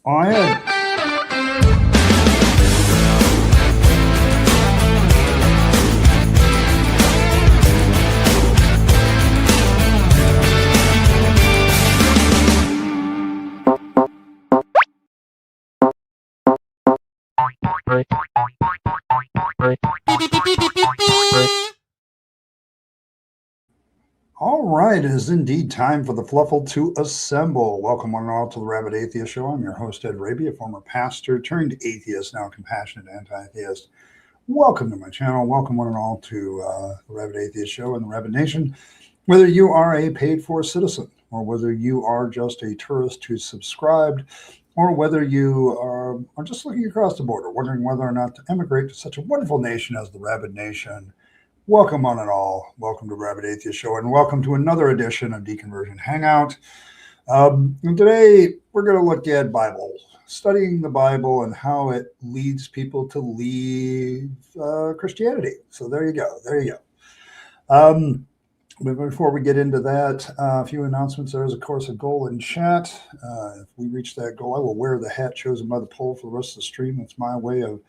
On ahead. All right, it is indeed time for the Fluffle to assemble. Welcome one and all to the Rabid Atheist Show. I'm your host, Ed Raby, a former pastor turned atheist, now compassionate anti-atheist. Welcome to my channel. Welcome one and all to the Rabid Atheist Show and the Rabid Nation. Whether you are a paid-for citizen or whether you are just a tourist who's subscribed, or whether you are just looking across the border, wondering whether or not to emigrate to such a wonderful nation as the Rabid Nation, welcome one and all. Welcome to Rabid Atheist Show, and welcome to another edition of Deconversion Hangout. And today, we're going to look at Bible, studying the Bible and how it leads people to leave Christianity. So there you go. There you go. But before we get into that, a few announcements. There is, of course, a goal in chat. If we reach that goal, I will wear the hat chosen by the poll for the rest of the stream. It's my way of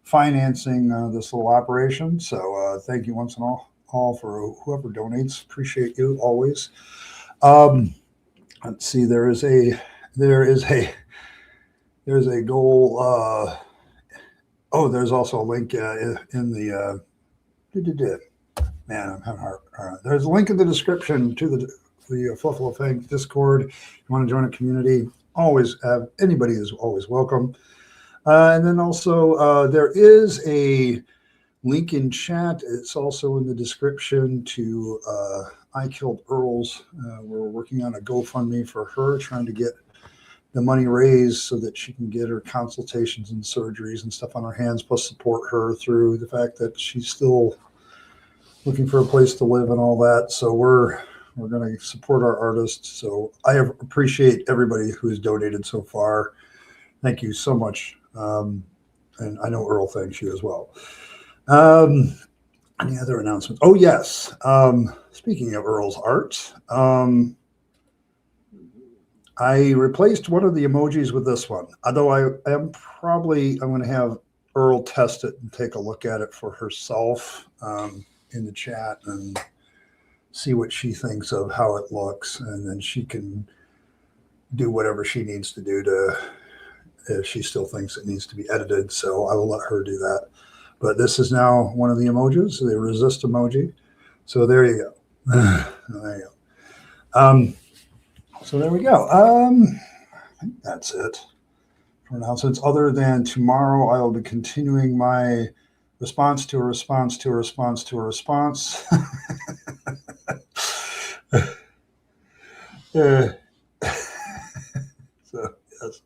financing this little operation. So thank you once and all for whoever donates. Appreciate you always. Let's see. There is a goal. There's also a link in the. Man, I'm having hard. There's a link in the description to the Fluffle Fangs Discord. If you want to join a community, anybody is always welcome. And then also there is a link in chat. It's also in the description to IKIlledEarl's. We're working on a GoFundMe for her, trying to get the money raised so that she can get her consultations and surgeries and stuff on her hands, plus support her through the fact that she's still looking for a place to live and all that. So we're going to support our artists. So I appreciate everybody who has donated so far. Thank you so much. And I know Earl thanks you as well. Any other announcements? Oh, yes. Speaking of Earl's art, I replaced one of the emojis with this one. Although I'm going to have Earl test it and take a look at it for herself in the chat and see what she thinks of how it looks. And then she can do whatever she needs to do if she still thinks it needs to be edited. So I will let her do that. But this is now one of the emojis, the resist emoji. So there you go. There you go. So there we go. I think that's it for announcements. Other than tomorrow, I will be continuing my response to a response to a response to a response. So yes.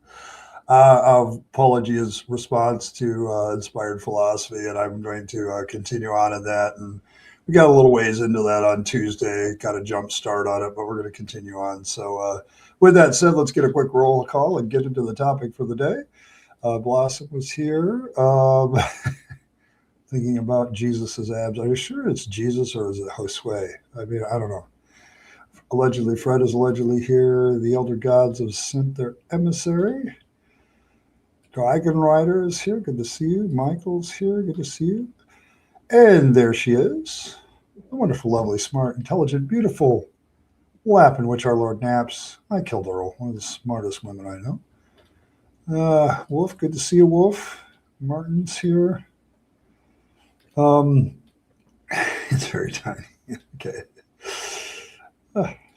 Apology's response to inspired philosophy, and I'm going to continue on in that. And we got a little ways into that on Tuesday, got a jump start on it, but we're going to continue on. So with that said, let's get a quick roll call and get into the topic for the day. Blossom was here. Thinking about Jesus's abs. Are you sure it's Jesus or is it Josue? I mean, I don't know. Allegedly, Fred is allegedly here. The elder gods have sent their emissary. Dragon Rider is here. Good to see you. Michael's here. Good to see you. And there she is. A wonderful, lovely, smart, intelligent, beautiful lap in which our Lord naps. IKIlledEarl, one of the smartest women I know. Wolf, good to see you, Wolf. Martin's here. It's very tiny. Okay.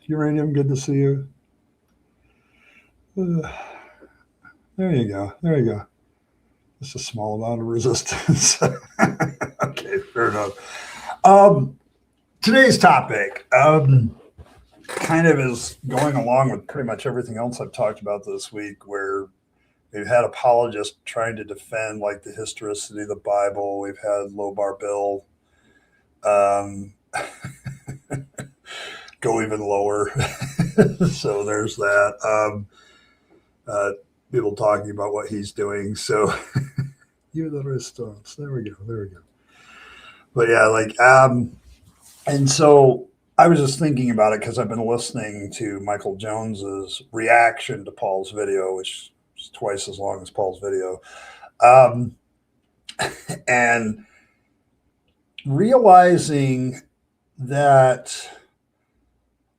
Uranium, good to see you. There you go. There you go. Just a small amount of resistance. Okay, fair enough. Today's topic kind of is going along with pretty much everything else I've talked about this week, where we've had apologists trying to defend like the historicity of the Bible. We've had Low Bar Bill go even lower. So there's that. People talking about what he's doing. So you're the response. There we go. There we go. But yeah, and so I was just thinking about it because I've been listening to Michael Jones's reaction to Paul's video, which It's twice as long as Paul's video. Um, and realizing that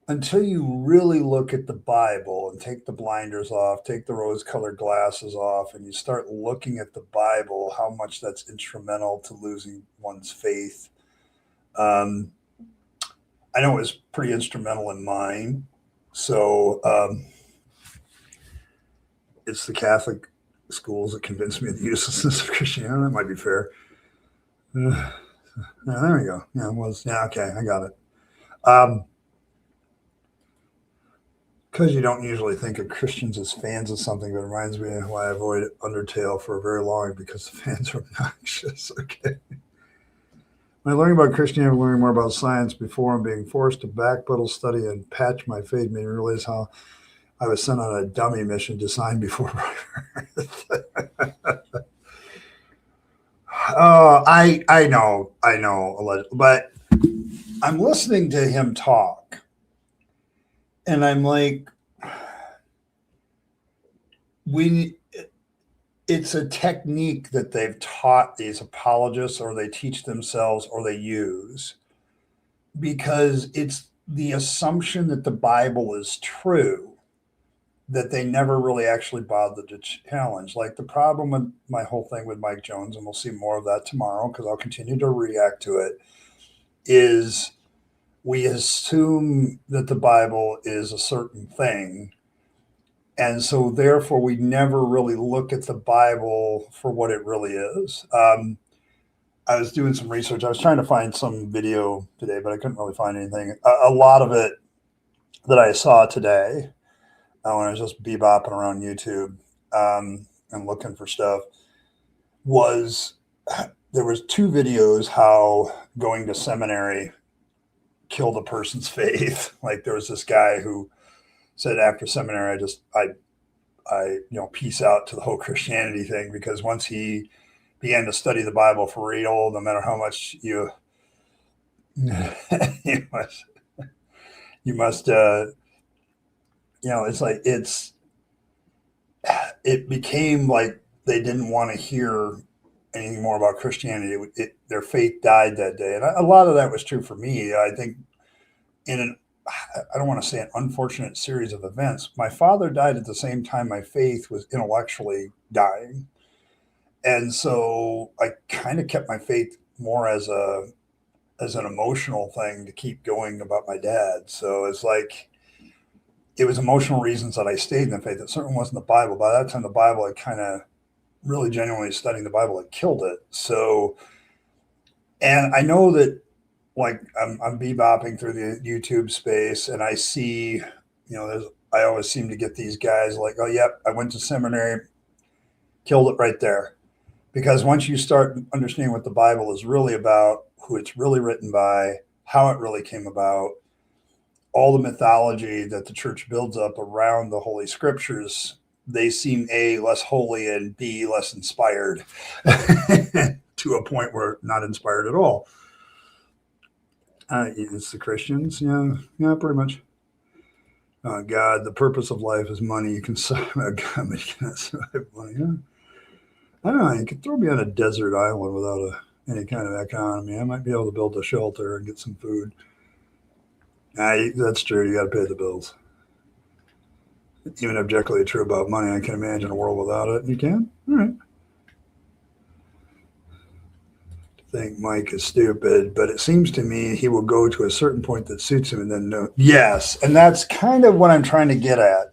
until you really look at the Bible and take the blinders off, take the rose-colored glasses off, and you start looking at the Bible, how much that's instrumental to losing one's faith. I know it was pretty instrumental in mine. So it's the Catholic schools that convinced me of the uselessness of Christianity. That might be fair. Yeah, there we go. Yeah, it was. Yeah, okay, I got it. Because you don't usually think of Christians as fans of something, but it reminds me of why I avoided Undertale for very long, because the fans are obnoxious. Okay. When I learned about Christianity, learning more about science before and being forced to backpedal, study, and patch my faith made me realize how I was sent on a dummy mission designed before birth. I know, but I'm listening to him talk, and I'm like, it's a technique that they've taught these apologists, or they teach themselves, or they use, because it's the assumption that the Bible is true that they never really actually bothered to challenge. Like the problem with my whole thing with Mike Jones, and we'll see more of that tomorrow because I'll continue to react to it, is we assume that the Bible is a certain thing. And so therefore we never really look at the Bible for what it really is. I was doing some research. I was trying to find some video today, but I couldn't really find anything. A lot of it that I saw today, when I was just bebopping around YouTube and looking for stuff, was there was two videos how going to seminary killed a person's faith. Like there was this guy who said after seminary, I peace out to the whole Christianity thing, because once he began to study the Bible for real, no matter how much you must it's like it became like they didn't want to hear anything more about Christianity. Their faith died that day. And a lot of that was true for me. I think I don't want to say an unfortunate series of events, my father died at the same time my faith was intellectually dying. And so I kind of kept my faith more as an emotional thing to keep going about my dad. So it's like, it was emotional reasons that I stayed in the faith. It certainly wasn't the Bible. By that time, the Bible had kind of really genuinely studying the Bible had killed it. So, and I know that, like, I'm bebopping through the YouTube space, and I see, I always seem to get these guys like, oh, yep, I went to seminary, killed it right there. Because once you start understanding what the Bible is really about, who it's really written by, how it really came about, all the mythology that the church builds up around the Holy Scriptures, they seem A, less holy, and B, less inspired to a point where not inspired at all. It's the Christians. Yeah, pretty much. God, the purpose of life is money. You can survive God, but you cannot survive money. Yeah. I don't know. You could throw me on a desert island without any kind of economy. I might be able to build a shelter and get some food. That's true. You got to pay the bills. Even objectively true about money. I can imagine a world without it. You can? All right. I think Mike is stupid, but it seems to me he will go to a certain point that suits him and then no. Yes. And that's kind of what I'm trying to get at.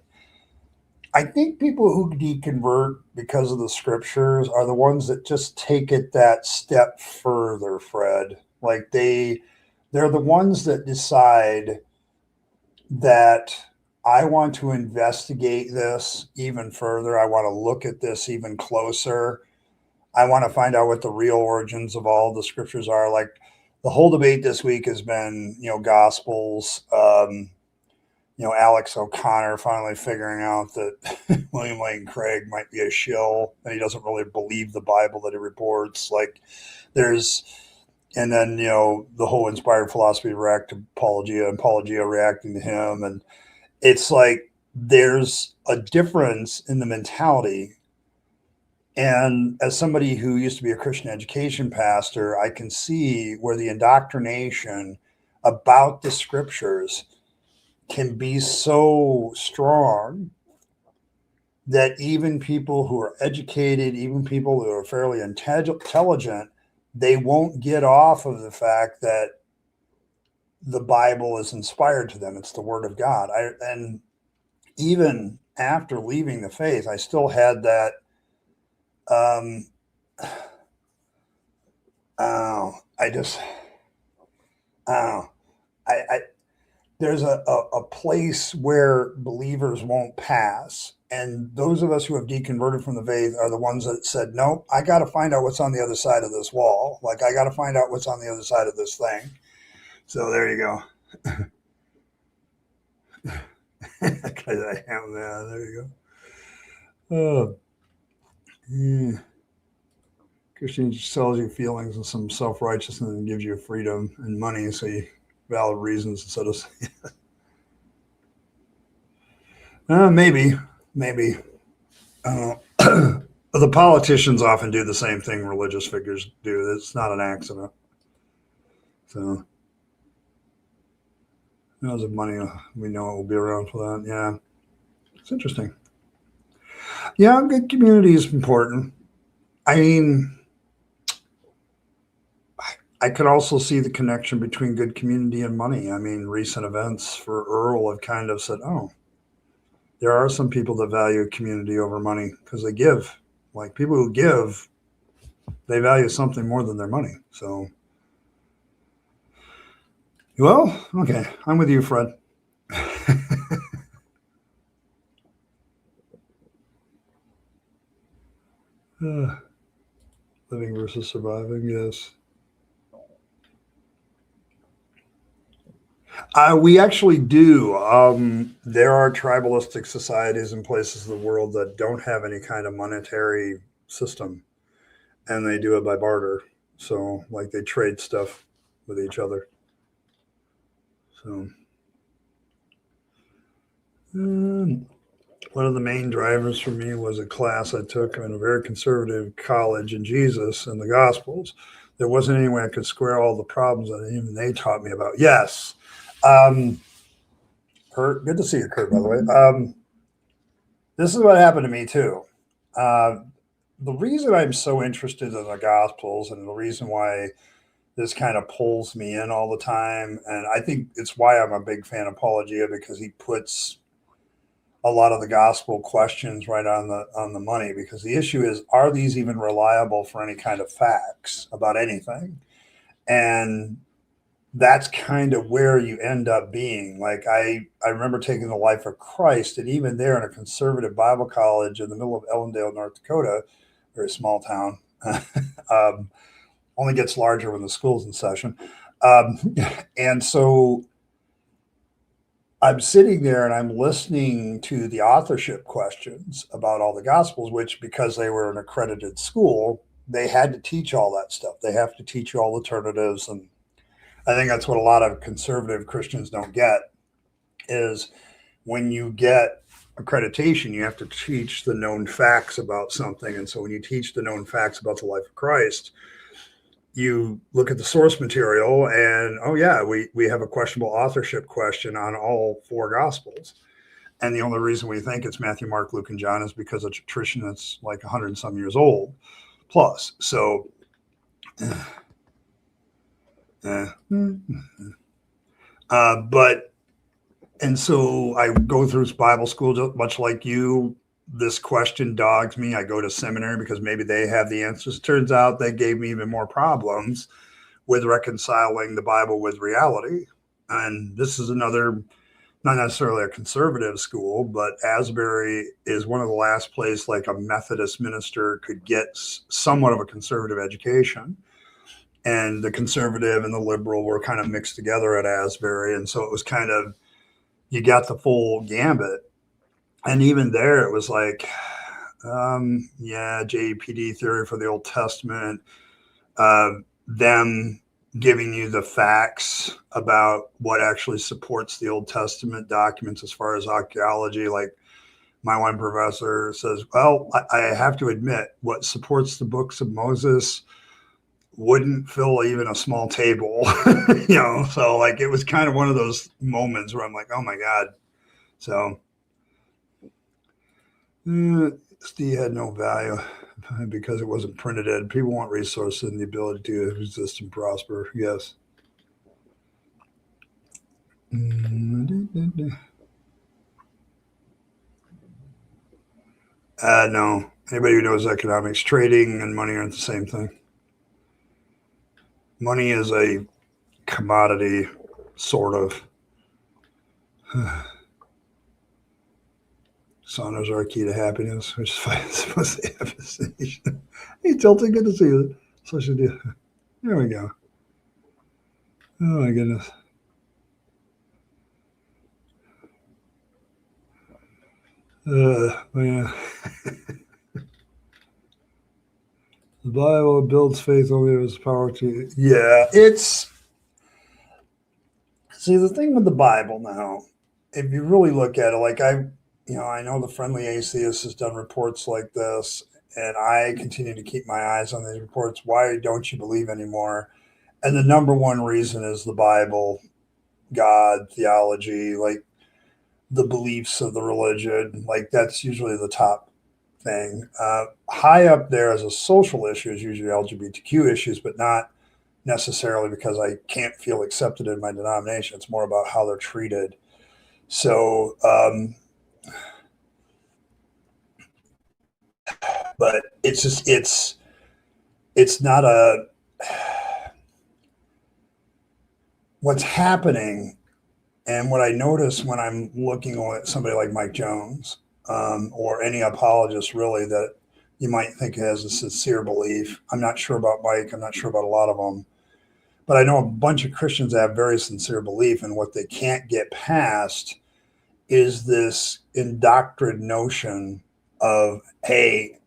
I think people who deconvert because of the scriptures are the ones that just take it that step further, Fred. Like they're the ones that decide that I want to investigate this even further. I want to look at this even closer. I want to find out what the real origins of all the scriptures are. Like the whole debate this week has been, Gospels, Alex O'Connor finally figuring out that William Lane Craig might be a shill and he doesn't really believe the Bible that he reports. Like and then, the whole inspired philosophy react to Apologia and Apologia reacting to him. And it's like there's a difference in the mentality. And as somebody who used to be a Christian education pastor, I can see where the indoctrination about the scriptures can be so strong that even people who are educated, even people who are fairly intelligent, they won't get off of the fact that the Bible is inspired to them. It's the Word of God. And even after leaving the faith, I still had that. There's a place where believers won't pass. And those of us who have deconverted from the faith are the ones that said, nope, I got to find out what's on the other side of this wall. Like, I got to find out what's on the other side of this thing. So there you go. Because I am there. There you go. Oh, yeah. Christianity sells you feelings and some self-righteousness and gives you freedom and money, so you valid reasons instead of maybe. The politicians often do the same thing religious figures do. It's not an accident. So, knows of money, we know it will be around for that. Yeah, it's interesting. Yeah, good community is important. I mean, I could also see the connection between good community and money. I mean, recent events for Earl have kind of said, oh, there are some people that value community over money because they give. Like, people who give, they value something more than their money. So, well, okay, I'm with you, Fred. Living versus surviving, yes. We actually do. There are tribalistic societies in places of the world that don't have any kind of monetary system, and they do it by barter. So, like, they trade stuff with each other. So, one of the main drivers for me was a class I took in a very conservative college in Jesus and the Gospels. There wasn't any way I could square all the problems that even they taught me about. Yes. Kurt, good to see you, Kurt, by the way. This is what happened to me, too. The reason I'm so interested in the Gospels and the reason why this kind of pulls me in all the time, and I think it's why I'm a big fan of Apologia, because he puts a lot of the gospel questions right on the money, because the issue is, are these even reliable for any kind of facts about anything? And that's kind of where you end up being. Like, I remember taking the Life of Christ, and even there in a conservative Bible college in the middle of Ellendale, North Dakota, very small town, only gets larger when the school's in session. And so I'm sitting there and I'm listening to the authorship questions about all the gospels, which, because they were an accredited school, they had to teach all that stuff. They have to teach you all alternatives. And I think that's what a lot of conservative Christians don't get, is when you get accreditation, you have to teach the known facts about something. And so when you teach the known facts about the life of Christ, you look at the source material and, oh yeah, we have a questionable authorship question on all four gospels. And the only reason we think it's Matthew, Mark, Luke, and John is because of tradition that's like 100 and some years old plus. So, and so I go through Bible school, just much like you. This question dogs me. I go to seminary because maybe they have the answers. It turns out they gave me even more problems with reconciling the Bible with reality. And this is another, not necessarily a conservative school, but Asbury is one of the last places like a Methodist minister could get somewhat of a conservative education. And the conservative and the liberal were kind of mixed together at Asbury. And so it was kind of, you got the full gambit. And even there, it was like, JPD theory for the Old Testament, them giving you the facts about what actually supports the Old Testament documents as far as archaeology. Like my one professor says, well, I have to admit, what supports the books of Moses wouldn't fill even a small table, so like it was kind of one of those moments where I'm like, oh my God. So Steve had no value because it wasn't printed in. People want resources and the ability to resist and prosper. Yes. No. Anybody who knows economics, trading and money aren't the same thing. Money is a commodity, sort of. Saunas are a key to happiness, which is supposed to have a Hey, Tilton, good to see you. Social deal. There we go. Oh, my goodness. Man. The Bible builds faith only with its power to. Yeah, it's. See, the thing with the Bible now, if you really look at it, like I know the Friendly Atheist has done reports like this, and I continue to keep my eyes on these reports. Why don't you believe anymore? And the number one reason is the Bible, God, theology, like the beliefs of the religion. Like that's usually the top thing. High up there as a social issue is usually LGBTQ issues, but not necessarily because I can't feel accepted in my denomination. It's more about how they're treated. So, but it's just it's not a what's happening, and what I notice when I'm looking at somebody like Mike Jones, or any apologist really that you might think has a sincere belief. I'm not sure about Mike. I'm not sure about a lot of them, but I know a bunch of Christians that have very sincere belief, and what they can't get past is this indoctrined notion of, hey,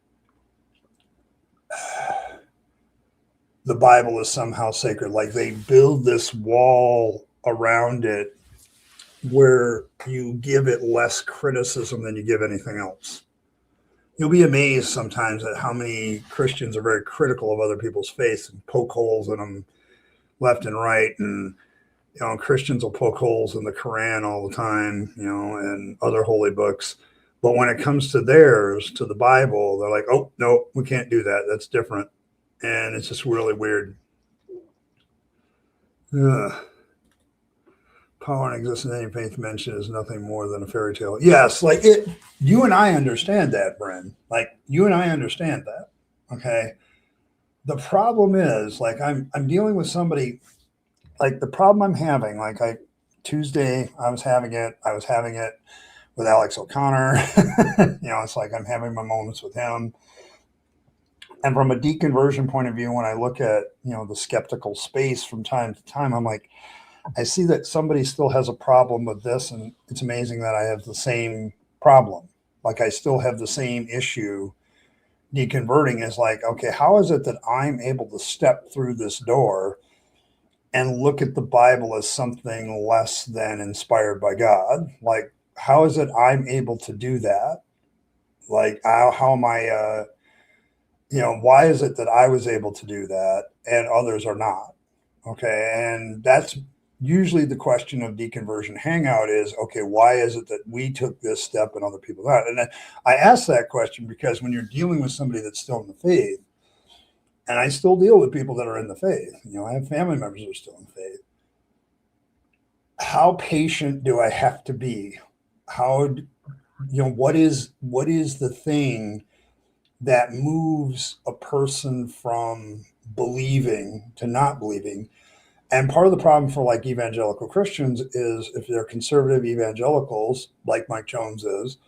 the Bible is somehow sacred. Like they build this wall around it where you give it less criticism than you give anything else. You'll be amazed sometimes at how many Christians are very critical of other people's faiths and poke holes in them left and right. And, Christians will poke holes in the Quran all the time, and other holy books. But when it comes to theirs, to the Bible, they're like, oh, no, we can't do that. That's different. And it's just really weird. Power and existence in any faith mentioned is nothing more than a fairy tale. Yes, like it. You and I understand that, Bren. Like you and I understand that. Okay. The problem is, like, I'm dealing with somebody. Like the problem I'm having, like Tuesday, I was having it with Alex O'Connor. It's like I'm having my moments with him. And from a deconversion point of view, when I look at, the skeptical space from time to time, I'm like, I see that somebody still has a problem with this. And it's amazing that I have the same problem. Like I still have the same issue. Deconverting is like, okay, how is it that I'm able to step through this door and look at the Bible as something less than inspired by God? Like, how is it I'm able to do that? Like, how am I, why is it that I was able to do that and others are not? Okay. And that's usually the question of Deconversion Hangout is, okay, why is it that we took this step and other people not? And I ask that question because when you're dealing with somebody that's still in the faith, and I still deal with people that are in the faith, I have family members that are still in the faith. How patient do I have to be? What is the thing that moves a person from believing to not believing? And part of the problem for like evangelical Christians is if they're conservative evangelicals, like Mike Jones is,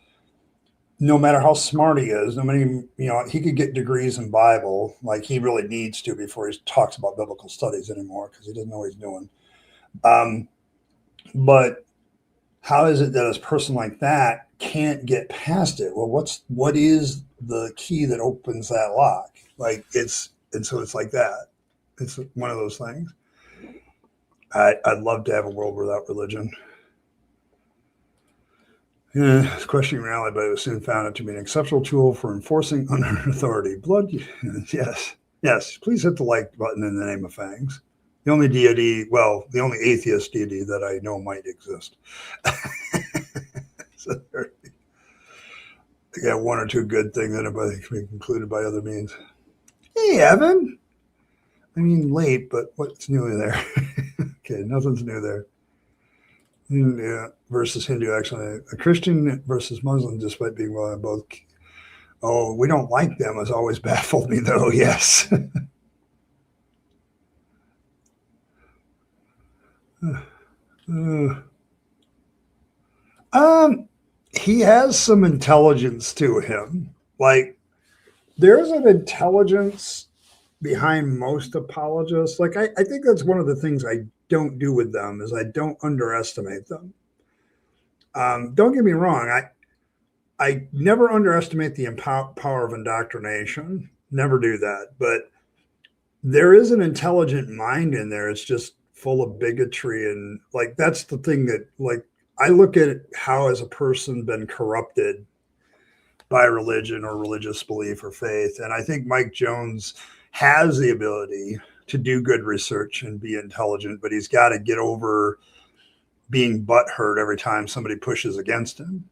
no matter how smart he is, no matter, he could get degrees in Bible, like he really needs to before he talks about biblical studies anymore because he doesn't know what he's doing. But how is it that a person like that can't get past it? Well, what is the key that opens that lock? So it's like that. It's one of those things. I'd love to have a world without religion. Yeah, it's questioning reality, but it was soon found it to be an exceptional tool for enforcing unearned authority. Blood, yes, yes. Please hit the like button in the name of Fangs. The only deity, well, the only atheist deity that I know might exist. So I got one or two good things that can be concluded by other means. Hey, Evan. I mean, late, but what's new there? Okay, nothing's new there. Yeah, versus Hindu, actually. A Christian versus Muslim, despite being well both. Oh, we don't like them has always baffled me, though, yes. He has some intelligence to him. Like, there's an intelligence behind most apologists. Like, I think that's one of the things I don't do with them is I don't underestimate them. Don't get me wrong. I never underestimate the power of indoctrination. Never do that. But there is an intelligent mind in there. It's just full of bigotry. And like, that's the thing that, like, I look at how has a person been corrupted by religion or religious belief or faith. And I think Mike Jones has the ability to do good research and be intelligent, but he's got to get over being butthurt every time somebody pushes against him.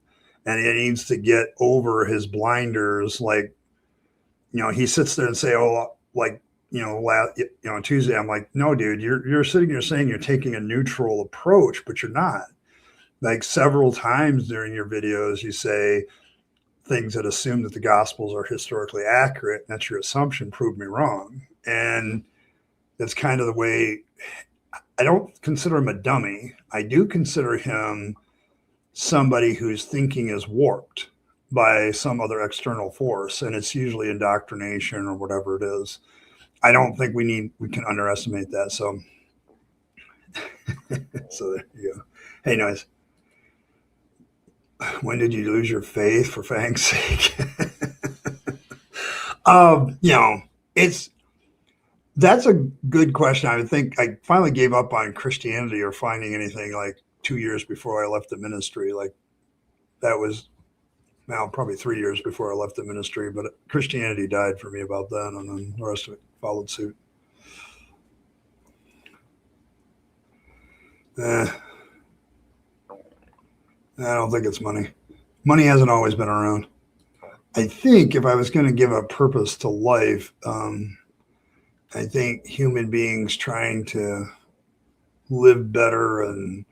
And he needs to get over his blinders. Like, he sits there and say, oh, like, Tuesday, I'm like, no, dude, you're sitting here saying you're taking a neutral approach, but you're not. Like, several times during your videos, you say things that assume that the Gospels are historically accurate. And that's your assumption. Prove me wrong. And that's kind of the way. I don't consider him a dummy. I do consider him somebody whose thinking is warped by some other external force, and it's usually indoctrination or whatever it is. I don't think we can underestimate that. So, so there you go. Hey, noise. When did you lose your faith, for Fang's sake? That's a good question. I think I finally gave up on Christianity or finding anything like 2 years before I left the ministry. Like, that was now probably 3 years before I left the ministry, but Christianity died for me about then, and then the rest of it followed suit. I don't think it's money. Money hasn't always been around. I think if I was going to give a purpose to life, I think human beings trying to live better and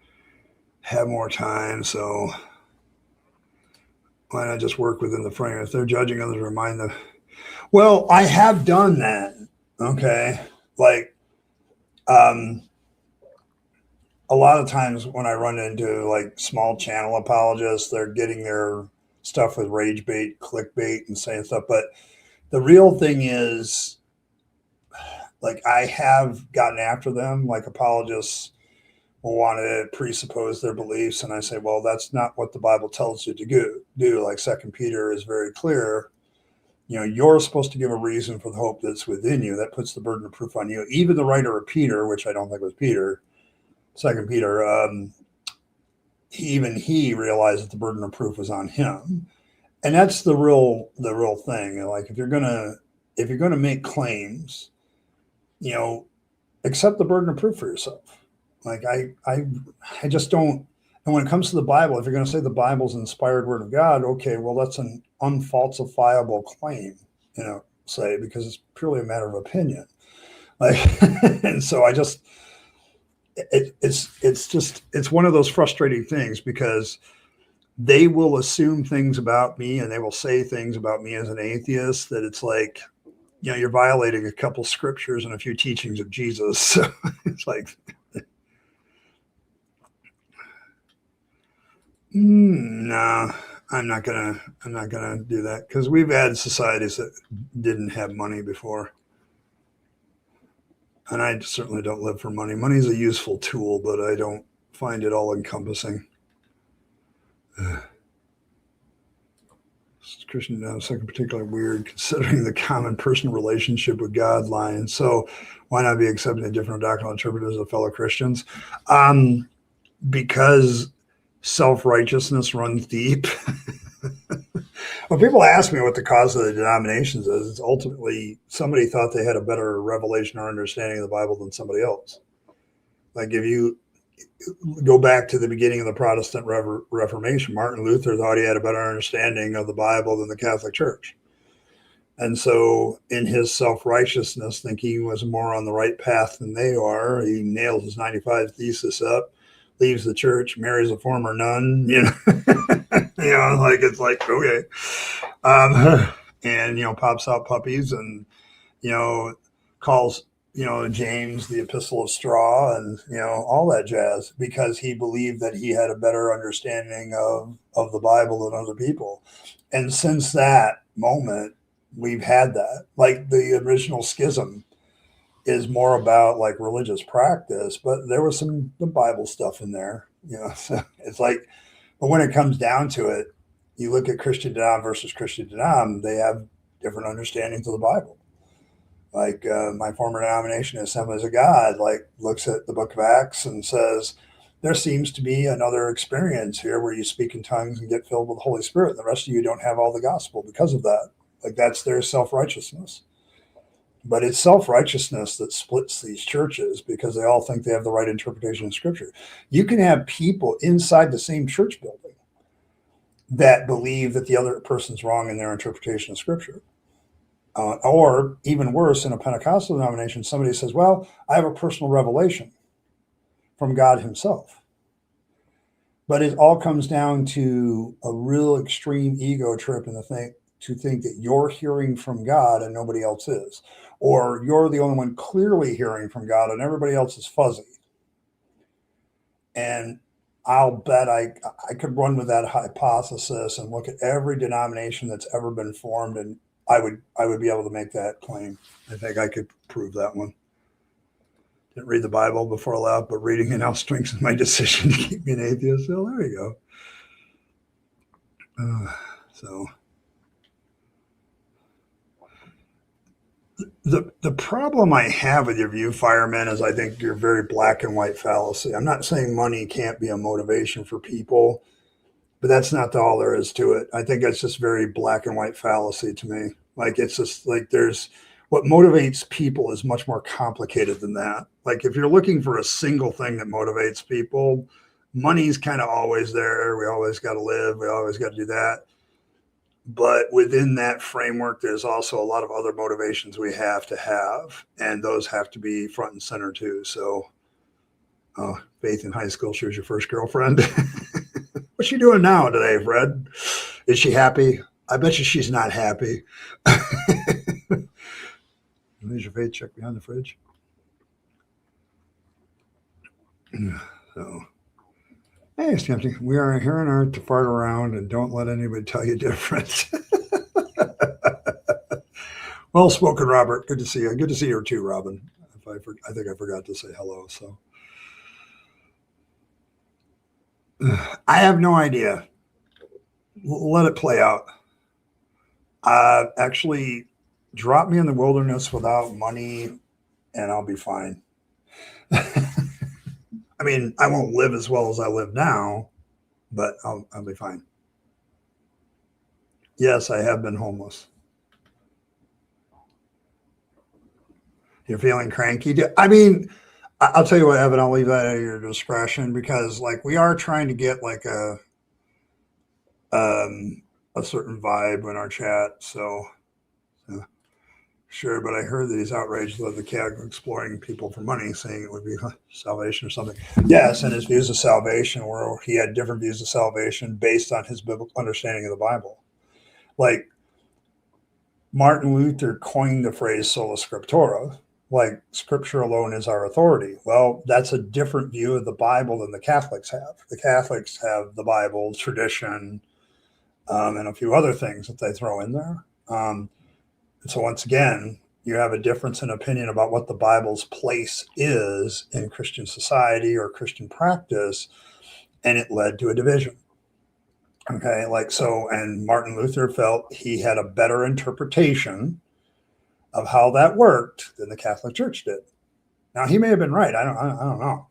have more time. So why not just work within the frame? If they're judging others, remind them. Well, I have done that. Okay. Like, a lot of times when I run into like small channel apologists, they're getting their stuff with rage bait, clickbait, and saying stuff. But the real thing is, like, I have gotten after them. Like, apologists will want to presuppose their beliefs, and I say, well, that's not what the Bible tells you to do. Like, 2 Peter is very clear. You're supposed to give a reason for the hope that's within you. That puts the burden of proof on you. Even the writer of Peter, which I don't think was Peter, 2 Peter, even he realized that the burden of proof was on him. And that's the real thing. Like, if you're gonna make claims, accept the burden of proof for yourself. Like, I just don't. And when it comes to the Bible, if you're going to say the Bible's an inspired word of God, okay, well, that's an unfalsifiable claim, say, because it's purely a matter of opinion. Like, and so it's one of those frustrating things, because they will assume things about me and they will say things about me as an atheist that it's like, you're violating a couple scriptures and a few teachings of Jesus. So it's like, no, I'm not gonna do that, because we've had societies that didn't have money before. And I certainly don't live for money. Money is a useful tool, but I don't find it all encompassing. Christian second particularly weird, considering the common personal relationship with God line. So why not be accepting a different doctrinal interpreters of fellow Christians? Because self-righteousness runs deep. When people ask me what the cause of the denominations is, it's ultimately somebody thought they had a better revelation or understanding of the Bible than somebody else. Like if you go back to the beginning of the Protestant Reformation, Martin Luther thought he had a better understanding of the Bible than the Catholic Church. And so in his self-righteousness, thinking he was more on the right path than they are, he nails his 95 thesis up, leaves the church, marries a former nun, like it's like, okay. And, pops out puppies and, calls, James the epistle of straw and, all that jazz, because he believed that he had a better understanding of the Bible than other people. And since that moment, we've had that. Like the original schism is more about like religious practice, but there was some the Bible stuff in there, so it's like, but when it comes down to it, you look at Christian denom versus Christian denom, they have different understandings of the Bible. Like my former denomination, Assemblies of God, like looks at the book of Acts and says, there seems to be another experience here where you speak in tongues and get filled with the Holy Spirit. And the rest of you don't have all the gospel because of that. Like that's their self-righteousness. But it's self-righteousness that splits these churches because they all think they have the right interpretation of Scripture. You can have people inside the same church building that believe that the other person's wrong in their interpretation of Scripture. Or even worse, in a Pentecostal denomination, somebody says, well, I have a personal revelation from God himself. But it all comes down to a real extreme ego trip to think that you're hearing from God and nobody else is. Or you're the only one clearly hearing from God and everybody else is fuzzy. And I'll bet I could run with that hypothesis and look at every denomination that's ever been formed, and I would be able to make that claim. I think I could prove that one. Didn't read the Bible before I left, but reading it now strengthens my decision to keep me an atheist. So there you go. The problem I have with your view, Fireman, is I think you're very black and white fallacy. I'm not saying money can't be a motivation for people, but that's not all there is to it. I think that's just very black and white fallacy to me. Like it's just like what motivates people is much more complicated than that. Like if you're looking for a single thing that motivates people, money's kind of always there. We always got to live. We always got to do that. But within that framework, there's also a lot of other motivations we have to have, and those have to be front and center too. So, Faith in high school, she was your first girlfriend. What's she doing now today, Fred? Is she happy? I bet you she's not happy. There's your Faith. Check behind the fridge. So. Hey, it's tempting. We are here on earth to fart around and don't let anybody tell you different. Well spoken, Robert. Good to see you. Good to see you too, Robin. I think I forgot to say hello. So I have no idea. Let it play out. Actually, drop me in the wilderness without money and I'll be fine. I mean, I won't live as well as I live now, but I'll be fine. Yes, I have been homeless. You're feeling cranky? I mean, I'll tell you what, Evan, I'll leave that at your discretion because, like, we are trying to get like a certain vibe in our chat. So, sure, but I heard that he's outraged with the cat exploring people for money, saying it would be salvation or something. Yes, and his views of salvation were he had different views of salvation based on his biblical understanding of the Bible. Like Martin Luther coined the phrase sola scriptura, like Scripture alone is our authority. Well, that's a different view of the Bible than the Catholics have. The Catholics have the Bible, tradition, and a few other things that they throw in there. So once again, you have a difference in opinion about what the Bible's place is in Christian society or Christian practice, and it led to a division. Okay, like so, and Martin Luther felt he had a better interpretation of how that worked than the Catholic Church did. Now he may have been right. I don't know.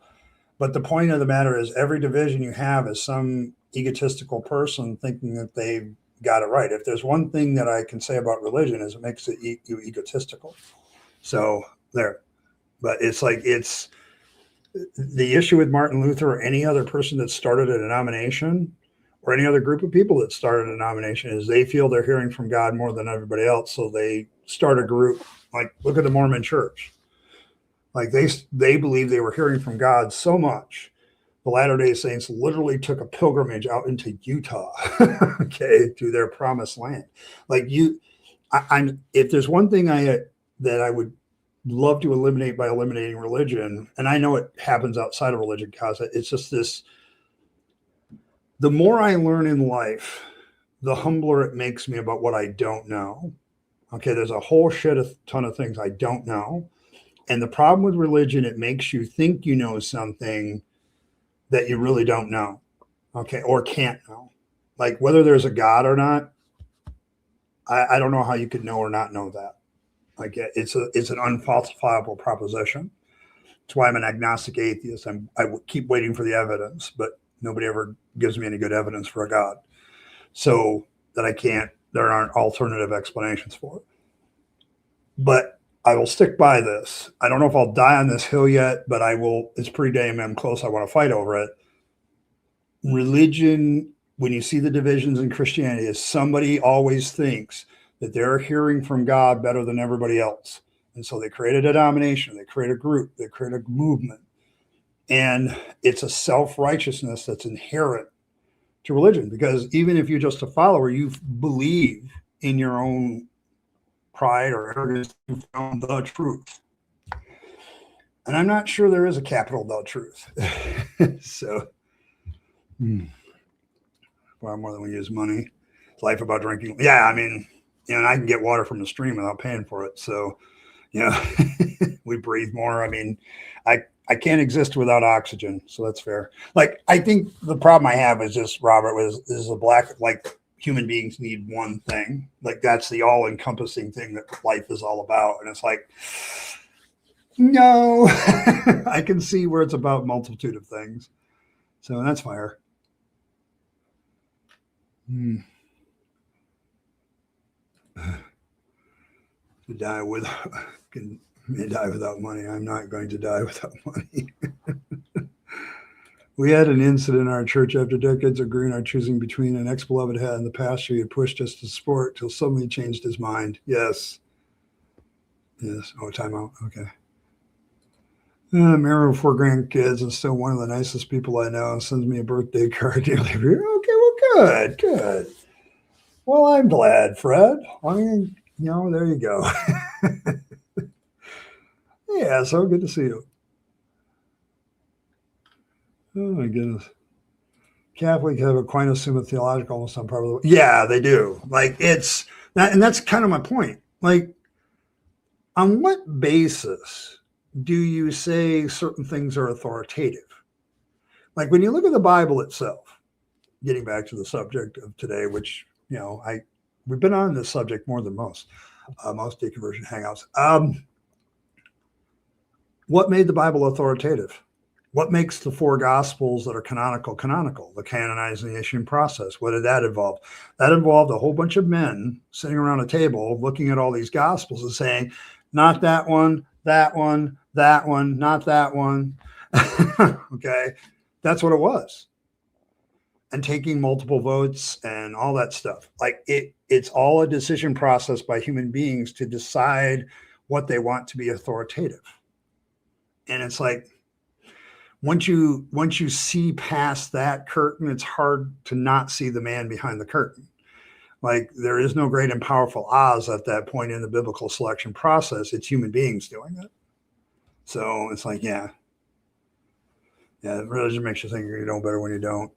But the point of the matter is, every division you have is some egotistical person thinking that they've got it right. If there's one thing that I can say about religion is it makes it you egotistical. So there, but it's like it's the issue with Martin Luther or any other person that started a denomination or any other group of people that started a denomination is they feel they're hearing from God more than everybody else. So they start a group. Like, look at the Mormon Church. Like they believe they were hearing from God so much. The Latter-day Saints literally took a pilgrimage out into Utah, okay, to their promised land. Like I'm if there's one thing that I would love to eliminate by eliminating religion, and I know it happens outside of religion, because it's just this. The more I learn in life, the humbler it makes me about what I don't know. Okay, there's a whole ton of things I don't know. And the problem with religion, it makes you think you know something that you really don't know, okay, or can't know. Like whether there's a God or not, I don't know how you could know or not know that. Like it's an unfalsifiable proposition. That's why I'm an agnostic atheist. I keep waiting for the evidence, but nobody ever gives me any good evidence for a God. So that there aren't alternative explanations for it. But I will stick by this. I don't know if I'll die on this hill yet, but I will. It's pretty damn close. I want to fight over it. Religion, when you see the divisions in Christianity, is somebody always thinks that they're hearing from God better than everybody else. And so they create a denomination, they create a group, they create a movement. And it's a self-righteousness that's inherent to religion, because even if you're just a follower, you believe in your own pride or arrogance, you found the truth. And I'm not sure there is a capital "the" truth. So, far more than we use money. It's life about drinking. Yeah, I mean, and I can get water from the stream without paying for it. So, we breathe more. I mean, I can't exist without oxygen. So that's fair. Like, I think the problem I have is just, Robert, is a black, like, human beings need one thing. Like, that's the all-encompassing thing that life is all about. And it's like, no, I can see where it's about a multitude of things. So that's fire. To die without money. I'm not going to die without money. We had an incident in our church after decades of agreeing on choosing between an ex-beloved hat and the pastor he had pushed us to support till suddenly changed his mind. Yes. Oh, time out. Okay. Married with 4 grandkids and still one of the nicest people I know, and sends me a birthday card nearly every year. Okay, well, good. Well, I'm glad, Fred. I mean, there you go. Yeah, so good to see you. Oh my goodness. Catholics have a quite assume a theological almost on part of the. Yeah, they do. Like, it's that, and that's kind of my point. Like, on what basis do you say certain things are authoritative? Like, when you look at the Bible itself, getting back to the subject of today, which, we've been on this subject more than most deconversion hangouts. What made the Bible authoritative? What makes the 4 gospels that are canonical? The canonization process. What did that involve? That involved a whole bunch of men sitting around a table looking at all these gospels and saying, not that one, not that one. Okay. That's what it was. And taking multiple votes and all that stuff. Like, it's all a decision process by human beings to decide what they want to be authoritative. And it's like, once you see past that curtain, it's hard to not see the man behind the curtain. Like, there is no great and powerful Oz at that point in the biblical selection process. It's human beings doing it. So it's like, yeah, religion makes you think you know better when you don't.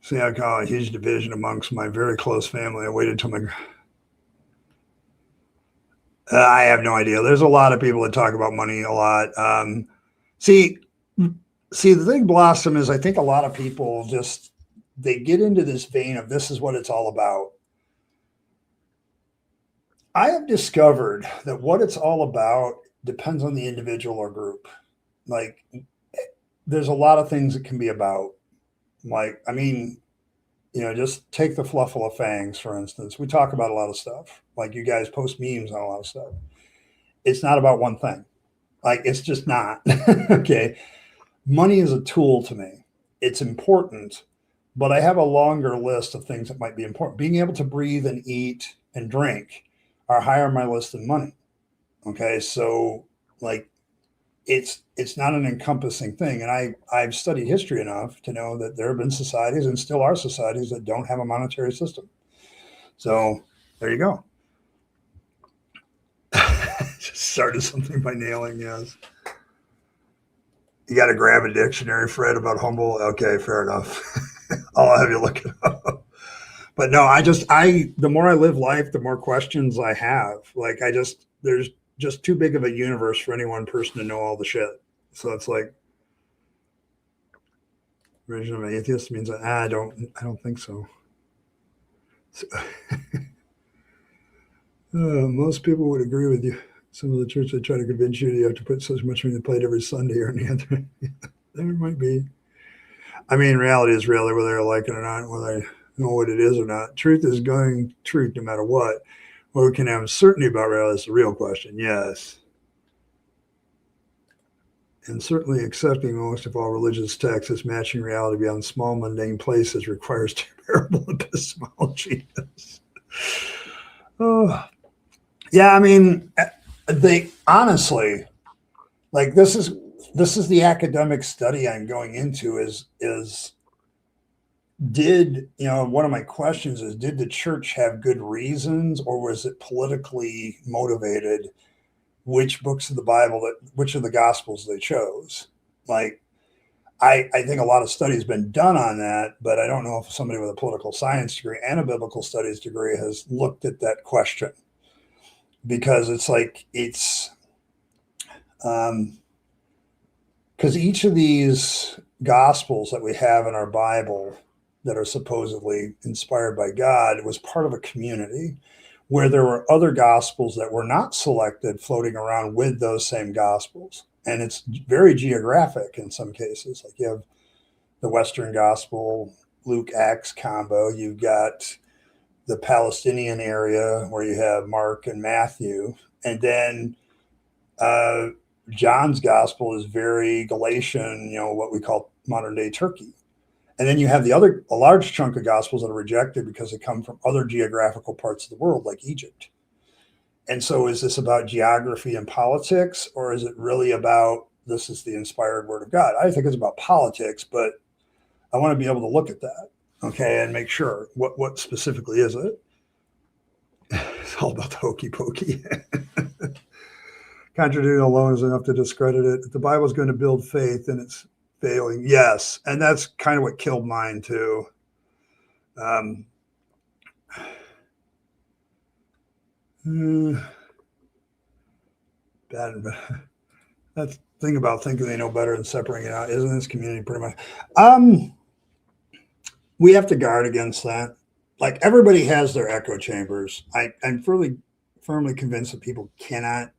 See, I call a huge division amongst my very close family. I waited till I have no idea. There's a lot of people that talk about money a lot. See, the thing, Blossom, is I think a lot of people just they get into this vein of this is what it's all about. I have discovered that what it's all about depends on the individual or group. Like, there's a lot of things it can be about. Like, I mean, just take the Fluffle of Fangs, for instance. We talk about a lot of stuff. Like, you guys post memes on a lot of stuff. It's not about one thing. Like, it's just not. Okay. Money is a tool to me. It's important, but I have a longer list of things that might be important. Being able to breathe and eat and drink are higher on my list than money. Okay. So, like, it's not an encompassing thing. And I've studied history enough to know that there have been societies and still are societies that don't have a monetary system. So there you go. Just started something by nailing, yes. You got to grab a dictionary, Fred, about humble. Okay, fair enough. I'll have you look it up. But no, the more I live life, the more questions I have. Like, there's just too big of a universe for any one person to know all the shit. So it's like, origin of atheist means I don't think so. Most people would agree with you. Some of the church they try to convince you have to put so much on the plate every Sunday or the other. There might be. I mean, reality is reality, whether I like it or not, whether I know what it is or not. Truth is going truth no matter what. What we can have certainty about reality is the real question. Yes. And certainly accepting most of all religious texts as matching reality beyond small mundane places requires terrible epistemology. Oh, yeah. I mean, they honestly, like, this is the academic study I'm going into is one of my questions is, did the church have good reasons, or was it politically motivated? Which books of the Bible, which of the Gospels they chose? Like, I think a lot of study has been done on that, but I don't know if somebody with a political science degree and a biblical studies degree has looked at that question, because because each of these Gospels that we have in our Bible that are supposedly inspired by God was part of a community where there were other Gospels that were not selected floating around with those same Gospels. And it's very geographic in some cases. Like, you have the Western Gospel, Luke, Acts combo. You've got the Palestinian area where you have Mark and Matthew. And then John's Gospel is very Galatian, what we call modern day Turkey. And then you have a large chunk of Gospels that are rejected because they come from other geographical parts of the world, like Egypt. And so is this about geography and politics, or is it really about this is the inspired word of God? I think it's about politics, but I want to be able to look at that, okay, and make sure what specifically is it. It's all about the hokey pokey. Contradicting alone is enough to discredit it. If the Bible is going to build faith, then it's failing. Yes. And that's kind of what killed mine too. Bad. That's the thing about thinking they know better and separating it out. Isn't this community pretty much? We have to guard against that. Like, everybody has their echo chambers. I'm firmly convinced that people cannot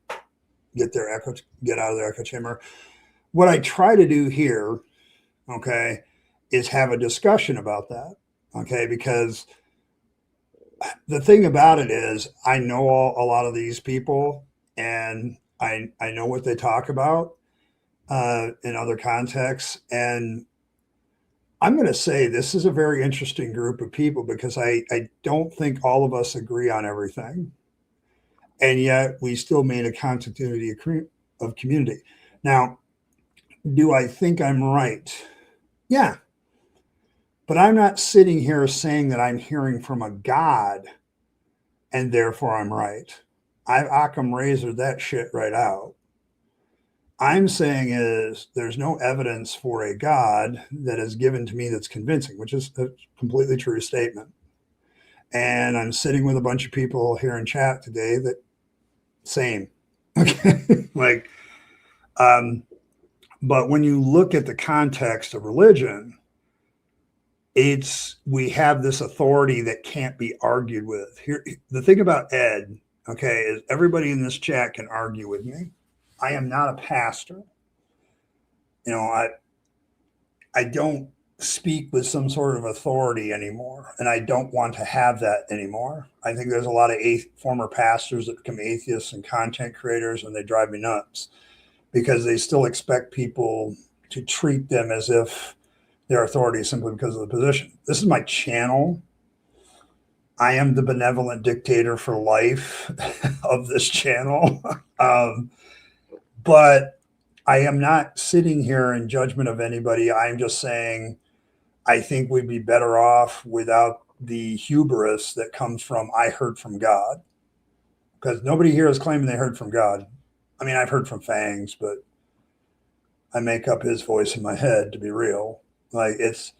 get out of their echo chamber. What I try to do here, okay, is have a discussion about that, okay, because the thing about it is I know a lot of these people, and I know what they talk about in other contexts, and I'm going to say this is a very interesting group of people, because I don't think all of us agree on everything, and yet we still made a continuity of community. Now, do I think I'm right? Yeah. But I'm not sitting here saying that I'm hearing from a God and therefore I'm right. I've Occam razored that shit right out. I'm saying is there's no evidence for a God that is given to me that's convincing, which is a completely true statement. And I'm sitting with a bunch of people here in chat today that same. Okay. Like, but when you look at the context of religion, we have this authority that can't be argued with. Here, the thing about Ed, okay, is everybody in this chat can argue with me. I am not a pastor. I don't speak with some sort of authority anymore, and I don't want to have that anymore. I think there's a lot of former pastors that become atheists and content creators, and they drive me nuts because they still expect people to treat them as if they're authority simply because of the position. This is my channel. I am the benevolent dictator for life of this channel. But I am not sitting here in judgment of anybody. I'm just saying I think we'd be better off without the hubris that comes from I heard from God. Because nobody here is claiming they heard from God. I mean, I've heard from Fangs, but I make up his voice in my head to be real. Like it's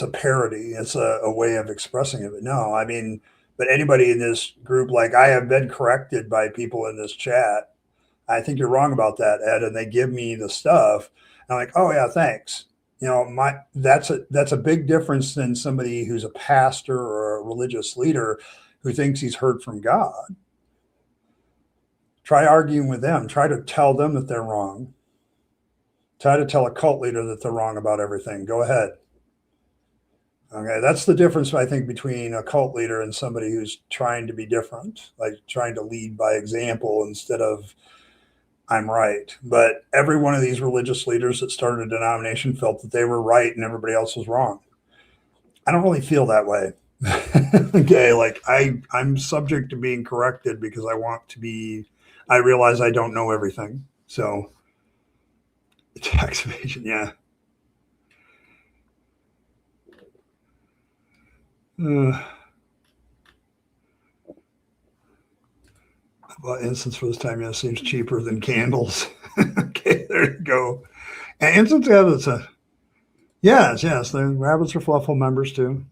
a parody. It's a way of expressing it. But no, I mean, but anybody in this group, like I have been corrected by people in this chat. I think you're wrong about that, Ed. And they give me the stuff. And I'm like, oh yeah, thanks. That's a big difference than somebody who's a pastor or a religious leader who thinks he's heard from God. Try arguing with them. Try to tell them that they're wrong. Try to tell a cult leader that they're wrong about everything. Go ahead. Okay, that's the difference, I think, between a cult leader and somebody who's trying to be different, like trying to lead by example instead of I'm right. But every one of these religious leaders that started a denomination felt that they were right and everybody else was wrong. I don't really feel that way. Okay, like I'm subject to being corrected because I realize I don't know everything. So tax evasion, yeah. Well, incense for this time, yeah, seems cheaper than candles. Okay, there you go. And incense rabbits, yes, the rabbits are Fluffle members too.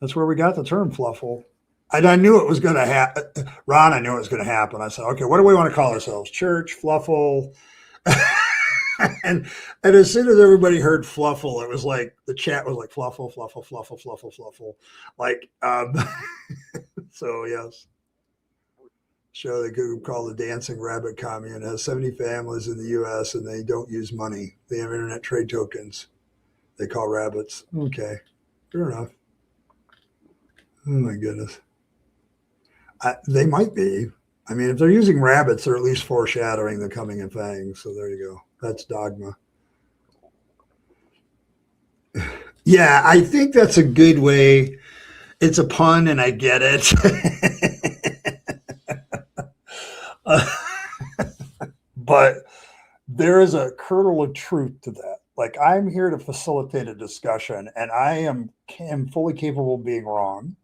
That's where we got the term Fluffle. And I knew it was going to happen. Ron, I knew it was going to happen. I said, okay, what do we want to call ourselves? Church, Fluffle. and as soon as everybody heard Fluffle, it was like the chat was like Fluffle, Fluffle, Fluffle, Fluffle, Fluffle. Like, so yes. Show the group called the Dancing Rabbit Commune. It has 70 families in the U.S. and they don't use money. They have internet trade tokens. They call rabbits. Okay, fair enough. Oh my goodness. They might be. I mean, if they're using rabbits, they're at least foreshadowing the coming of Fangs. So there you go. That's dogma. Yeah, I think that's a good way. It's a pun and I get it. But there is a kernel of truth to that. Like I'm here to facilitate a discussion and I am fully capable of being wrong.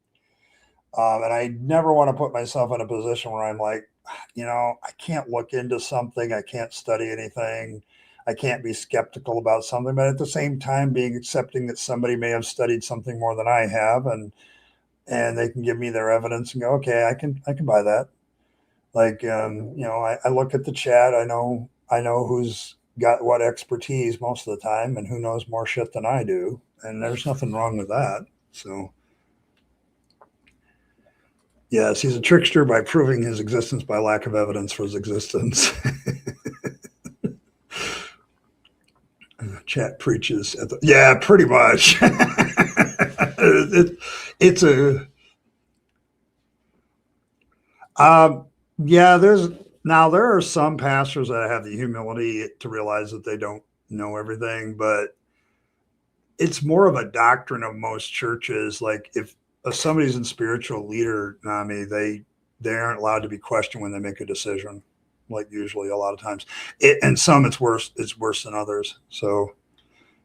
And I never want to put myself in a position where I'm like, I can't look into something. I can't study anything. I can't be skeptical about something, but at the same time, being accepting that somebody may have studied something more than I have, and they can give me their evidence and go, okay, I can buy that. Like, I look at the chat. I know who's got what expertise most of the time, and who knows more shit than I do, and there's nothing wrong with that. So. Yes, he's a trickster by proving his existence by lack of evidence for his existence. Chat preaches. Yeah, pretty much. It's a. Yeah, there are some pastors that have the humility to realize that they don't know everything, but it's more of a doctrine of most churches. Like if somebody's in spiritual leader, they aren't allowed to be questioned when they make a decision. Like usually, a lot of times, and some it's worse. It's worse than others. So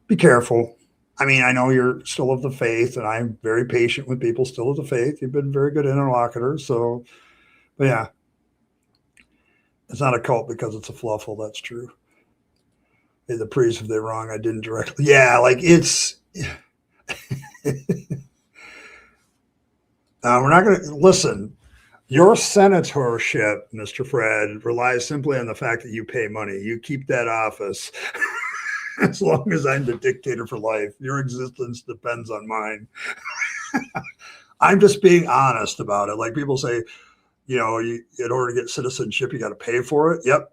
be careful. I mean, I know you're still of the faith, and I'm very patient with people still of the faith. You've been very good interlocutors. So, but yeah, it's not a cult because it's a Fluffle. That's true. Hey, the priest, if they're wrong, I didn't directly. Yeah, like it's. We're not going to listen. Your senatorship, Mr. Fred, relies simply on the fact that you pay money. You keep that office. As long as I'm the dictator for life, your existence depends on mine. I'm just being honest about it. Like people say, in order to get citizenship, you got to pay for it. Yep.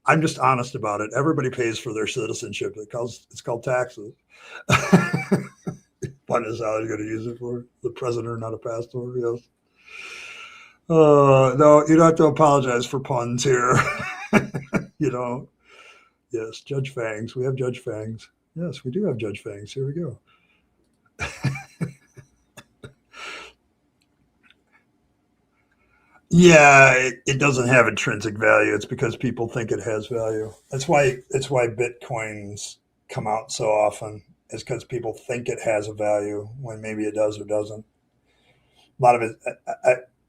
I'm just honest about it. Everybody pays for their citizenship. It's called taxes. Fun is how you're going to use it for the president, not a pastor. Yes. No, you don't have to apologize for puns here. Yes, Judge Fangs. We have Judge Fangs. Yes, we do have Judge Fangs. Here we go. Yeah, it doesn't have intrinsic value. It's because people think it has value. That's why Bitcoins come out so often. It's because people think it has a value when maybe it does or doesn't. A lot of it,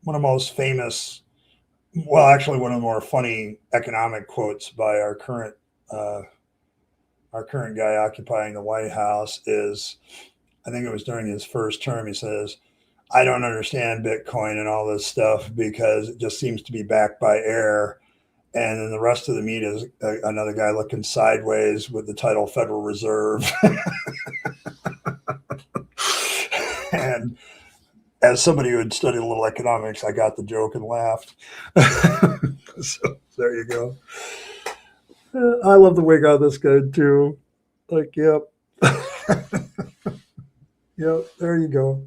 one of the most famous, well, actually one of the more funny economic quotes by our current guy occupying the White House is, I think it was during his first term, he says, I don't understand Bitcoin and all this stuff because it just seems to be backed by air. And then the rest of the meet is another guy looking sideways with the title Federal Reserve. And as somebody who had studied a little economics, I got the joke and laughed. So there you go. I love the wig on this guy too. Like, yep. Yep, there you go.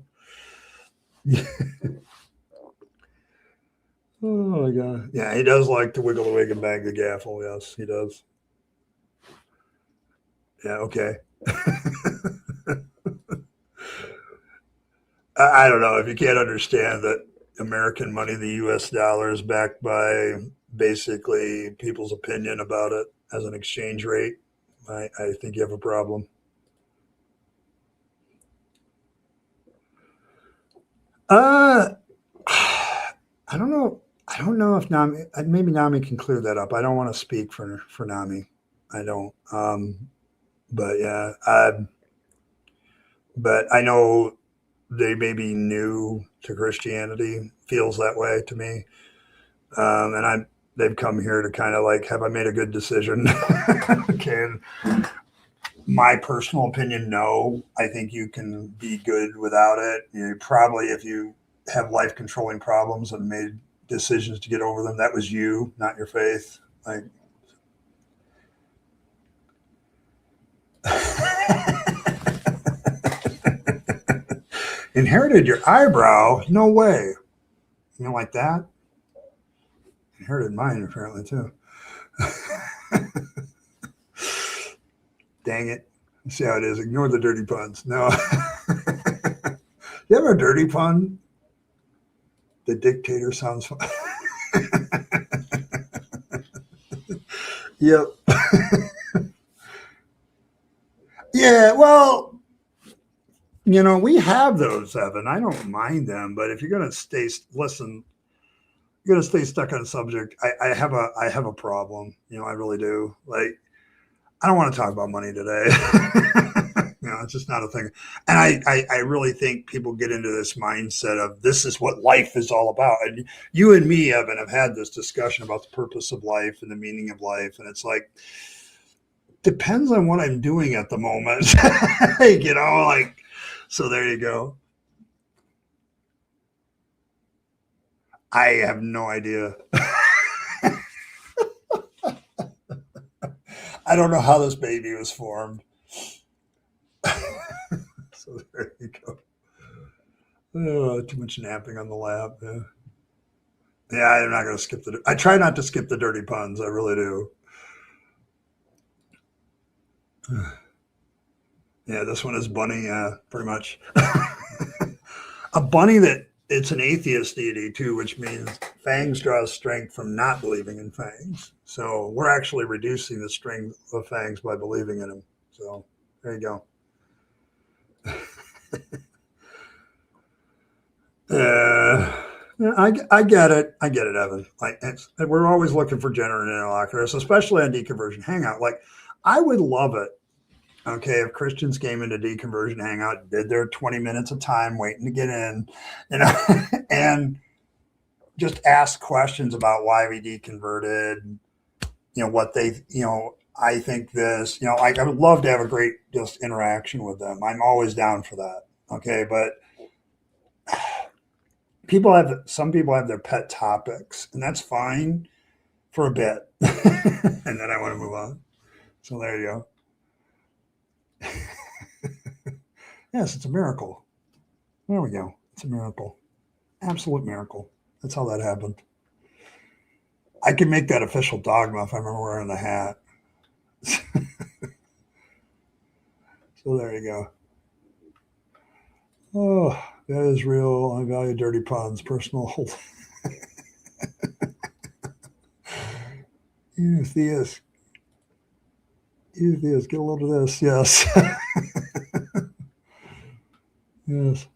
Oh my God. Yeah, he does like to wiggle the wig and bang the gaffle. Yes, he does. Yeah, okay. I don't know if you can't understand that American money, the US dollar, is backed by basically people's opinion about it as an exchange rate. I think you have a problem. I don't know. I don't know if Nami, maybe Nami can clear that up. I don't want to speak for Nami. I don't. But yeah, but I know they may be new to Christianity. Feels that way to me. And they've come here to kind of like, have I made a good decision? Can my personal opinion, no. I think you can be good without it. Probably if you have life controlling problems and made decisions to get over them, that was you, not your faith. Like, inherited your eyebrow? No way. Like that? Inherited mine apparently too. Dang it. See how it is. Ignore the dirty puns. No. You have a dirty pun? The dictator sounds fun. Yep. Yeah, well, we have those, Evan. I don't mind them, but if you're gonna listen, you're gonna stay stuck on a subject. I have a problem. I really do. Like, I don't want to talk about money today. It's just not a thing. And I really think people get into this mindset of this is what life is all about. And you and me, Evan, have had this discussion about the purpose of life and the meaning of life. And it's like, depends on what I'm doing at the moment. So there you go. I have no idea. I don't know how this baby was formed. So there you go. Oh, too much napping on the lap. Yeah, I'm not going to skip I try not to skip the dirty puns. I really do. Yeah, this one is bunny. Pretty much. A bunny it's an atheist deity too, which means Fangs draws strength from not believing in Fangs. So we're actually reducing the strength of Fangs by believing in him. So there you go. I get it. I get it, Evan. Like, we're always looking for genuine interlocutors, especially on Deconversion Hangout. Like, I would love it. Okay, if Christians came into Deconversion Hangout, did their 20 minutes of time waiting to get in, and just ask questions about why we deconverted, what they, I think this, like I would love to have a great just interaction with them. I'm always down for that. Okay. But some people have their pet topics, and that's fine for a bit. And then I want to move on. So there you go. Yes, it's a miracle. There we go. It's a miracle. Absolute miracle. That's how that happened. I can make that official dogma if I remember wearing the hat. So there you go. Oh, that is real. I value dirty puns. Personal. You theist. You theist. Get a load of this. Yes. Yes.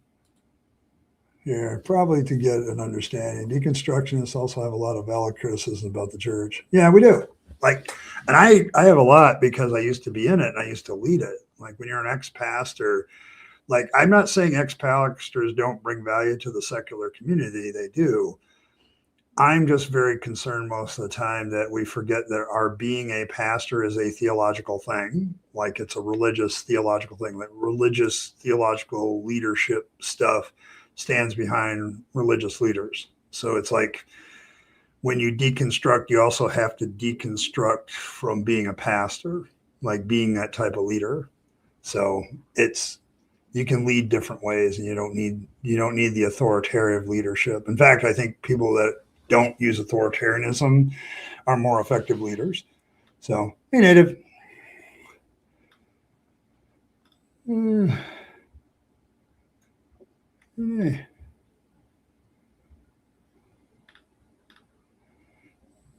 Yeah, probably to get an understanding. Deconstructionists also have a lot of valid criticism about the church. Yeah, we do. Like, and I have a lot because I used to be in it and I used to lead it. Like when you're an ex-pastor, like I'm not saying ex-pastors don't bring value to the secular community. They do. I'm just very concerned most of the time that we forget that our being a pastor is a theological thing. Like it's a religious theological thing, that religious theological leadership stuff stands behind religious leaders. So it's like when you deconstruct, you also have to deconstruct from being a pastor, like being that type of leader. So you can lead different ways, and you don't need the authoritarian leadership. In fact, I think people that don't use authoritarianism are more effective leaders. So, hey, Native.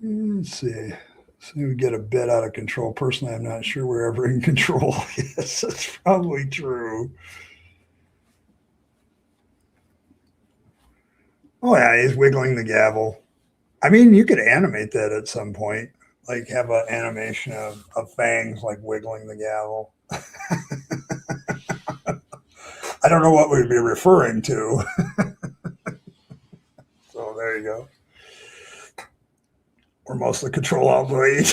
Let's see. So we get a bit out of control. Personally, I'm not sure we're ever in control. Yes, that's probably true. Oh, yeah, he's wiggling the gavel. I mean, you could animate that at some point, like have an animation of Fangs like wiggling the gavel. I don't know what we'd be referring to. So there you go. We're mostly control alt delete.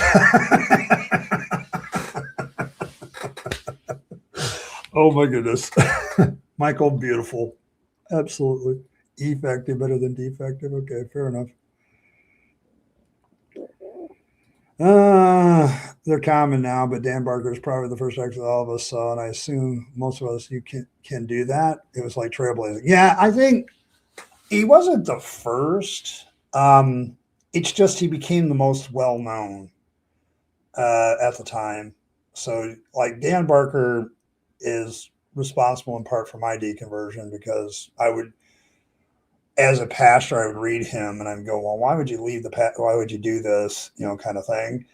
Oh my goodness. Michael, beautiful. Absolutely. Effective better than defective. Okay, fair enough. They're common now, but Dan Barker is probably the first exit all of us saw, and I assume most of us can do that. It was like trailblazing. Yeah, I think he wasn't the first. It's just he became the most well known at the time. So, like Dan Barker is responsible in part for my deconversion because I would, as a pastor, I would read him and I'd go, "Well, why would you leave why would you do this?" Kind of thing.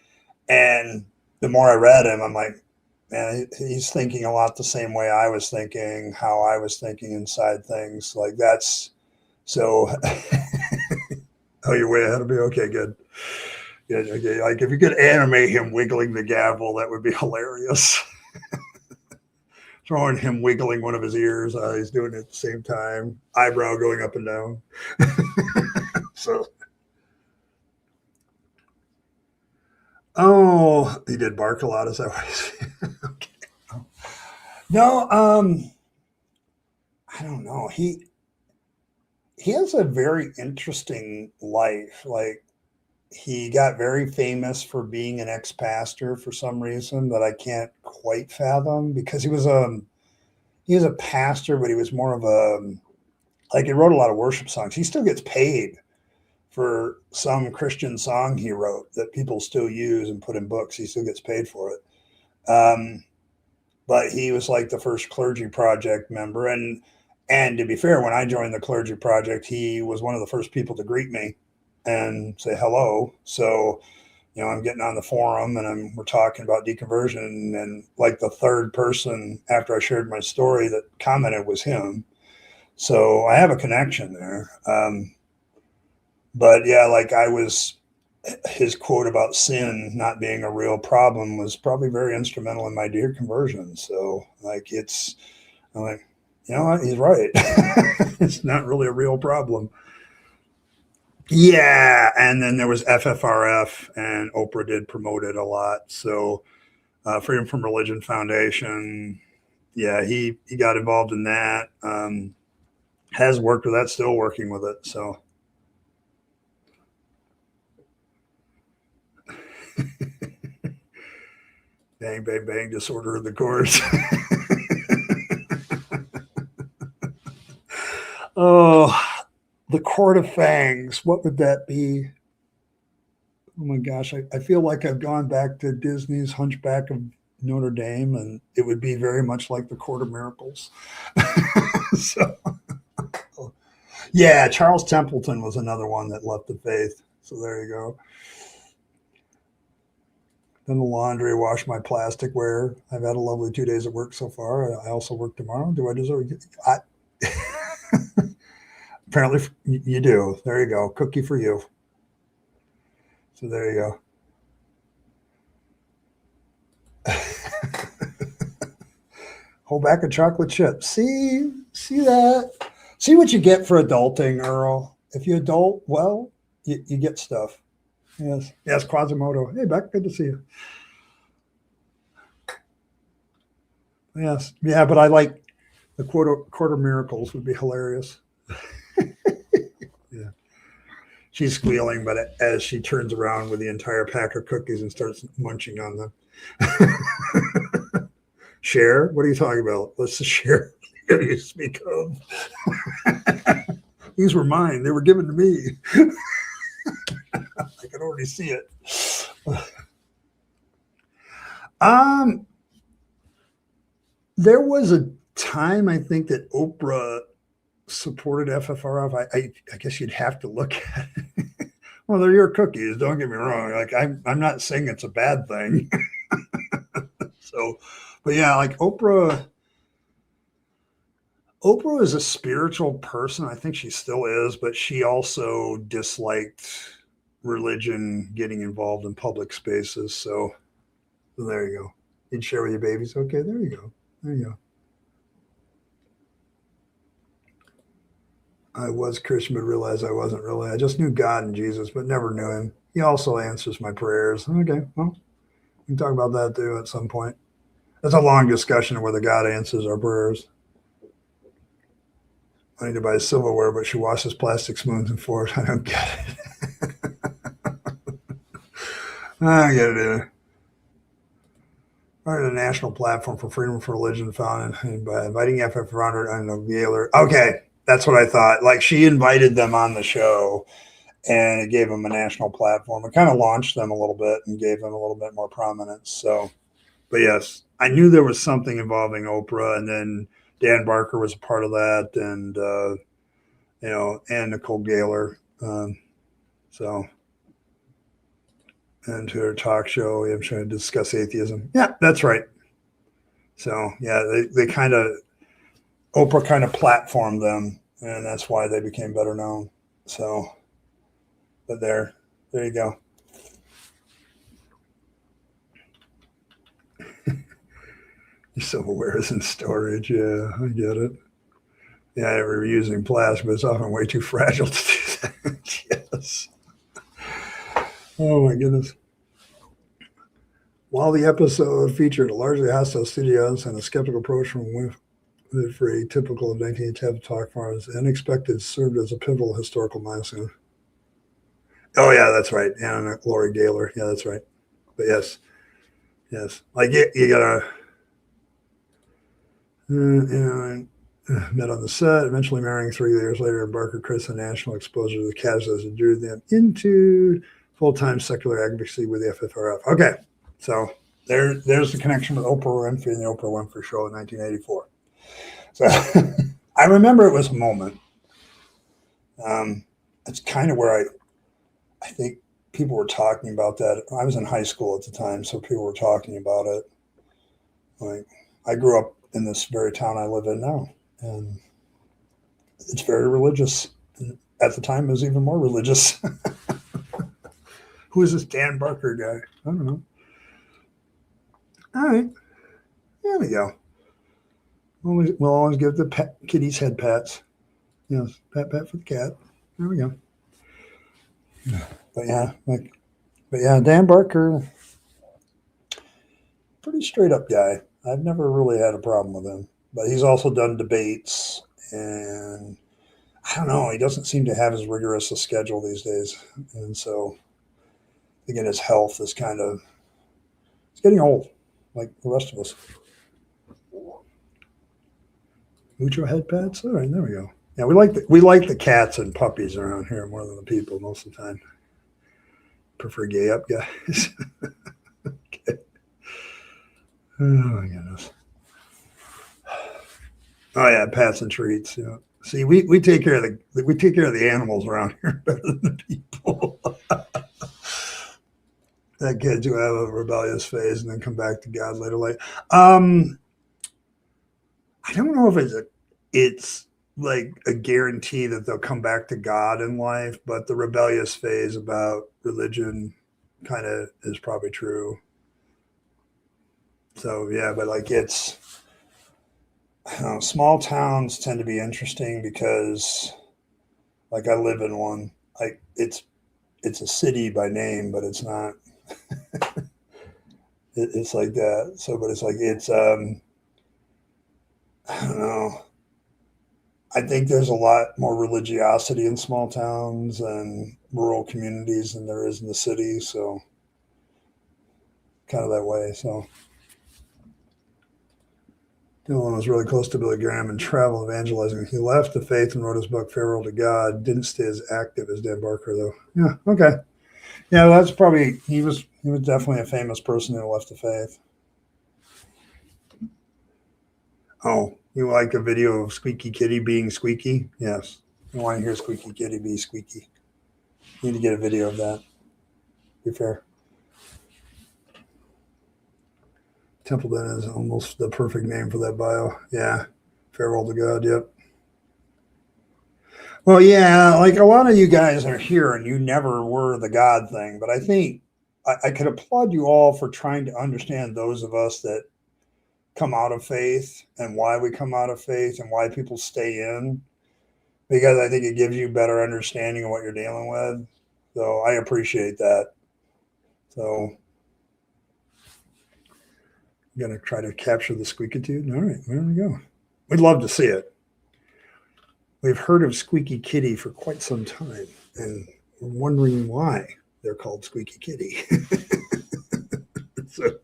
And the more I read him, I'm like, man, he's thinking a lot the same way I was thinking, how I was thinking inside things. Like that's so. Oh, you're way ahead of me. Okay, good. Yeah, okay. Like if you could animate him wiggling the gavel, that would be hilarious. Throwing him wiggling one of his ears, he's doing it at the same time, eyebrow going up and down. So, oh, he did bark a lot. Is that what? Okay. No, I don't know. He has a very interesting life. Like he got very famous for being an ex-pastor for some reason that I can't quite fathom because he was a pastor, but he was more of like he wrote a lot of worship songs. He still gets paid for some Christian song he wrote that people still use and put in books. He still gets paid for it. But he was like the first clergy project member. And to be fair, when I joined the clergy project, he was one of the first people to greet me and say hello. So, I'm getting on the forum and we're talking about deconversion, and like the third person after I shared my story that commented was him. So I have a connection there. But yeah, like his quote about sin not being a real problem was probably very instrumental in my deconversion. So like I'm like, you know what? He's right. It's not really a real problem. Yeah, and then there was FFRF, and Oprah did promote it a lot. So Freedom from Religion Foundation, yeah, he got involved in that. Has worked with that, still working with it. So bang, bang, bang, disorder of the course. Oh, the Court of Fangs. What would that be? Oh my gosh, I feel like I've gone back to Disney's Hunchback of Notre Dame, and it would be very much like the Court of Miracles. So, yeah, Charles Templeton was another one that left the faith. So there you go. Then the laundry, wash my plasticware. I've had a lovely 2 days at work so far. I also work tomorrow. Do I deserve it? Apparently, you do. There you go. Cookie for you. So there you go. Hold back a chocolate chip. See that? See what you get for adulting, Earl. If you adult well, you get stuff. Yes, Quasimodo. Hey, Beck, good to see you. Yes, yeah, but I like the quarter miracles would be hilarious. Yeah, she's squealing, but as she turns around with the entire pack of cookies and starts munching on them. Share? What are you talking about? Let's just share. You speak of. These were mine. They were given to me. I can already see it. There was a time I think that Oprah supported FFRF. I guess you'd have to look at it. Well, they're your cookies. Don't get me wrong. Like I'm not saying it's a bad thing. So, but yeah, like Oprah is a spiritual person. I think she still is, but she also disliked religion getting involved in public spaces. So there you go. You'd share with your babies. Okay, there you go. There you go. I was Christian, but realized I wasn't really. I just knew God and Jesus, but never knew him. He also answers my prayers. Okay, well, we can talk about that too at some point. That's a long discussion of whether God answers our prayers. I need to buy silverware, but she washes plastic spoons and forks. I don't get it. I get it either. Started a national platform for freedom for religion founded by inviting FF Rounder and IKIlledEarl. Okay, that's what I thought. Like she invited them on the show and it gave them a national platform. It kind of launched them a little bit and gave them a little bit more prominence. So, but yes, I knew there was something involving Oprah, and then Dan Barker was a part of that, and and Nicole Gaylor. So, and to her talk show, I'm trying to discuss atheism. Yeah, that's right. So yeah, they kind of Oprah kind of platformed them, and that's why they became better known. So, but there you go. Your silverware is in storage. Yeah, I get it. Yeah, we're using plastic, but it's often way too fragile to do that. Yes. Oh my goodness. While the episode featured a largely hostile studios and a skeptical approach from Winfrey, typical of 1910 talk forums, unexpected served as a pivotal historical milestone. Oh yeah, that's right. And Lori Gaylor. Yeah, that's right. But yes, like you gotta, met on the set, eventually marrying 3 years later. Barker Chris, a national exposure to the Kazas, and drew them into full-time secular advocacy with the FFRF. Okay, so there's the connection with Oprah Winfrey and the Oprah Winfrey Show in 1984. So I remember it was a moment. It's kind of where I think people were talking about that. I was in high school at the time, so people were talking about it. Like I grew up in this very town I live in now, and it's very religious. And at the time, it was even more religious. Who is this Dan Barker guy? I don't know. All right, there we go. We'll always give the kitty's head pats. Yes, pat for the cat. There we go. But yeah, Dan Barker, pretty straight up guy. I've never really had a problem with him, but he's also done debates, and I don't know. He doesn't seem to have as rigorous a schedule these days, and so again, his health is kind of it's getting old, like the rest of us. Mucho head pets. All right, there we go. Yeah, we like the cats and puppies around here more than the people most of the time. Prefer gay up guys. Okay. Oh my goodness. Oh yeah, pets and treats. Yeah. See, we take care of the animals around here better than the people. That kids who have a rebellious phase and then come back to God later. Um, I don't know if it's like a guarantee that they'll come back to God in life, but the rebellious phase about religion kind of is probably true. So yeah, but like it's I don't know, small towns tend to be interesting because like I live in one. Like it's a city by name, but it's not. It's like that. So, but it's like I don't know. I think there's a lot more religiosity in small towns and rural communities than there is in the city. So, kind of that way. So, Dylan was really close to Billy Graham and travel evangelizing. He left the faith and wrote his book Farewell to God. Didn't stay as active as Dan Barker though. Yeah. Okay. Yeah, that's probably he was definitely a famous person who left the faith. Oh, you like a video of Squeaky Kitty being squeaky? Yes. You want to hear Squeaky Kitty be squeaky. You need to get a video of that. Be fair. Templeton is almost the perfect name for that bio. Yeah. Farewell to God. Yep. Well, yeah, like a lot of you guys are here and you never were the God thing, but I think I could applaud you all for trying to understand those of us that come out of faith and why we come out of faith and why people stay in because I think it gives you better understanding of what you're dealing with. So I appreciate that. So I'm going to try to capture the squeakitude. All right, there we go. We'd love to see it. We've heard of Squeaky Kitty for quite some time, and we're wondering why they're called Squeaky Kitty. so,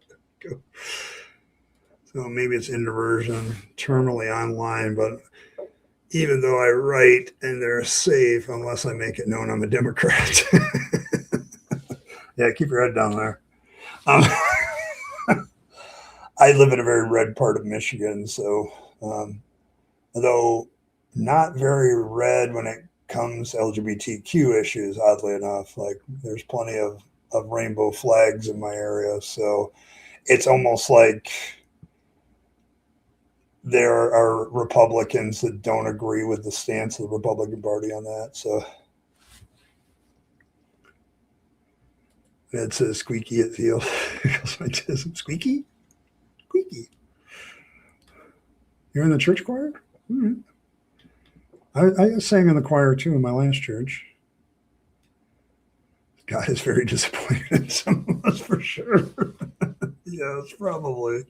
so maybe it's introversion, terminally online, but even though I write and they're safe unless I make it known I'm a Democrat. Yeah, keep your head down there. Um, I live in a very red part of Michigan, so although not very red when it comes to LGBTQ issues, oddly enough, like there's plenty of rainbow flags in my area, so it's almost like there are Republicans that don't agree with the stance of the Republican Party on that. So it says squeaky at field. Squeaky? Squeaky. You're in the church choir? All right. I sang in the choir too in my last church. God is very disappointed in some of us for sure. Yes, probably.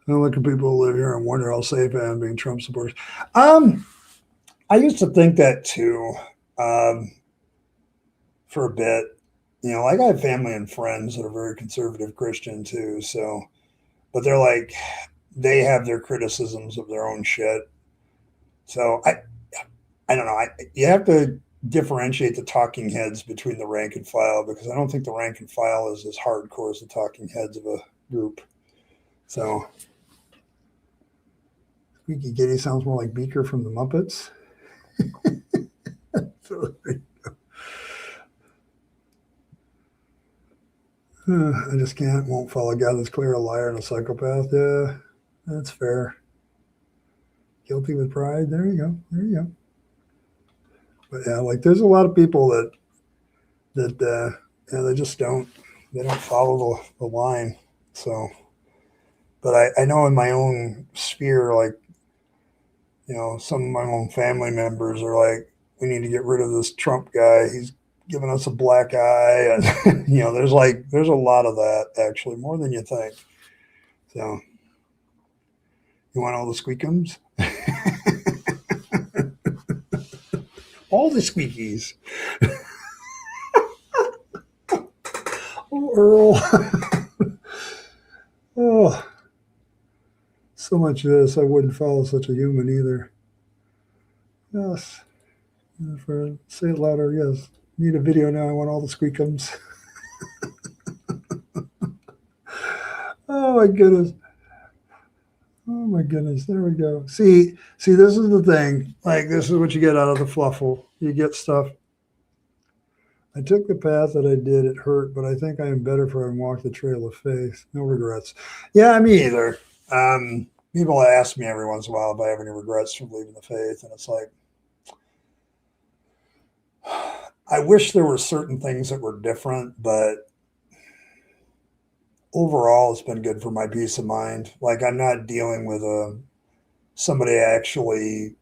I look at people who live here and wonder how safe I am being Trump supporters. I used to think that too, for a bit. You know, like I have family and friends that are very conservative Christian too. So, but they're like, they have their criticisms of their own shit. So I don't know. You have to differentiate the talking heads between the rank and file because I don't think the rank and file is as hardcore as the talking heads of a group. So. Squeaky Kitty sounds more like Beaker from the Muppets. So, I just won't follow God that's clear, a liar and a psychopath. Yeah, that's fair. Guilty with pride. There you go. There you go. But yeah, like there's a lot of people that they just don't follow the line. So, but I know in my own sphere, like, you know, some of my own family members are like, we need to get rid of this Trump guy. He's giving us a black eye. And, there's a lot of that, actually, more than you think. So, you want all the squeakums? All the squeakies. Oh, Earl. Oh, so much of this. I wouldn't follow such a human either. Yes. Say it louder. Yes. Need a video now. I want all the squeakums. Oh my goodness. Oh my goodness. There we go. See, this is the thing. Like, this is what you get out of the Fluffle. You get stuff. I took the path that I did. It hurt, but I think I am better for having walked the trail of faith. No regrets. Yeah, me either. People ask me every once in a while if I have any regrets from leaving the faith, and it's like, I wish there were certain things that were different, but overall, it's been good for my peace of mind. Like, I'm not dealing with somebody actually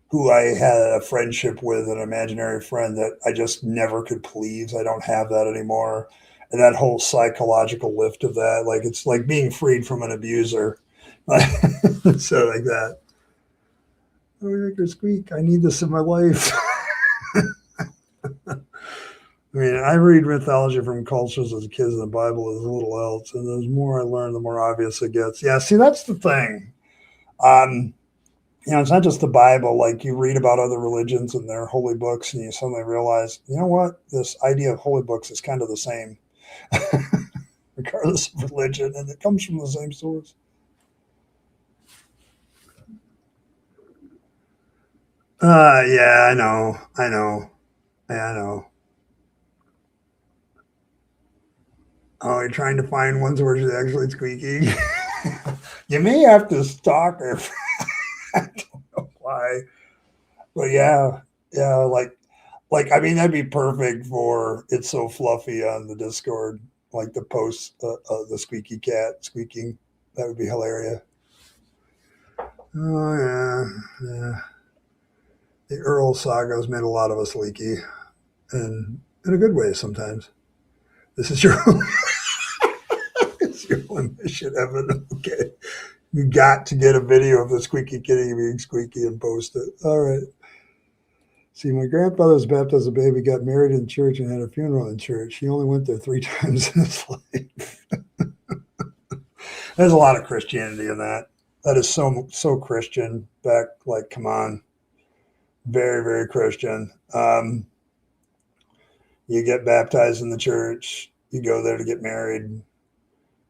who I had a friendship with, an imaginary friend that I just never could please. I don't have that anymore. And that whole psychological lift of that, like, it's like being freed from an abuser. So like that. Oh, we make her squeak. I need this in my life. I mean, I read mythology from cultures as a kid, and the Bible is little else. And the more I learn, the more obvious it gets. Yeah, see, that's the thing. It's not just the Bible. Like, you read about other religions and their holy books, and you suddenly realize, you know what? This idea of holy books is kind of the same, regardless of religion, and it comes from the same source. Yeah, I know. Yeah, I know. Oh, you're trying to find ones where she's actually squeaking. You may have to stalk her. I don't know why, but yeah, I mean, that'd be perfect for It's So Fluffy on the Discord, like the post, the squeaky cat squeaking. That would be hilarious. Oh yeah. The Earl saga has made a lot of us leaky, and in a good way sometimes. This is your it's your own mission, Evan. Okay, you got to get a video of the squeaky kitty being squeaky and post it. All right. See, my grandfather was baptized as a baby, got married in church, and had a funeral in church. He only went there 3 times in his life. There's a lot of Christianity in that. That is so Christian. Back, like, come on, very very Christian. You get baptized in the church. You go there to get married.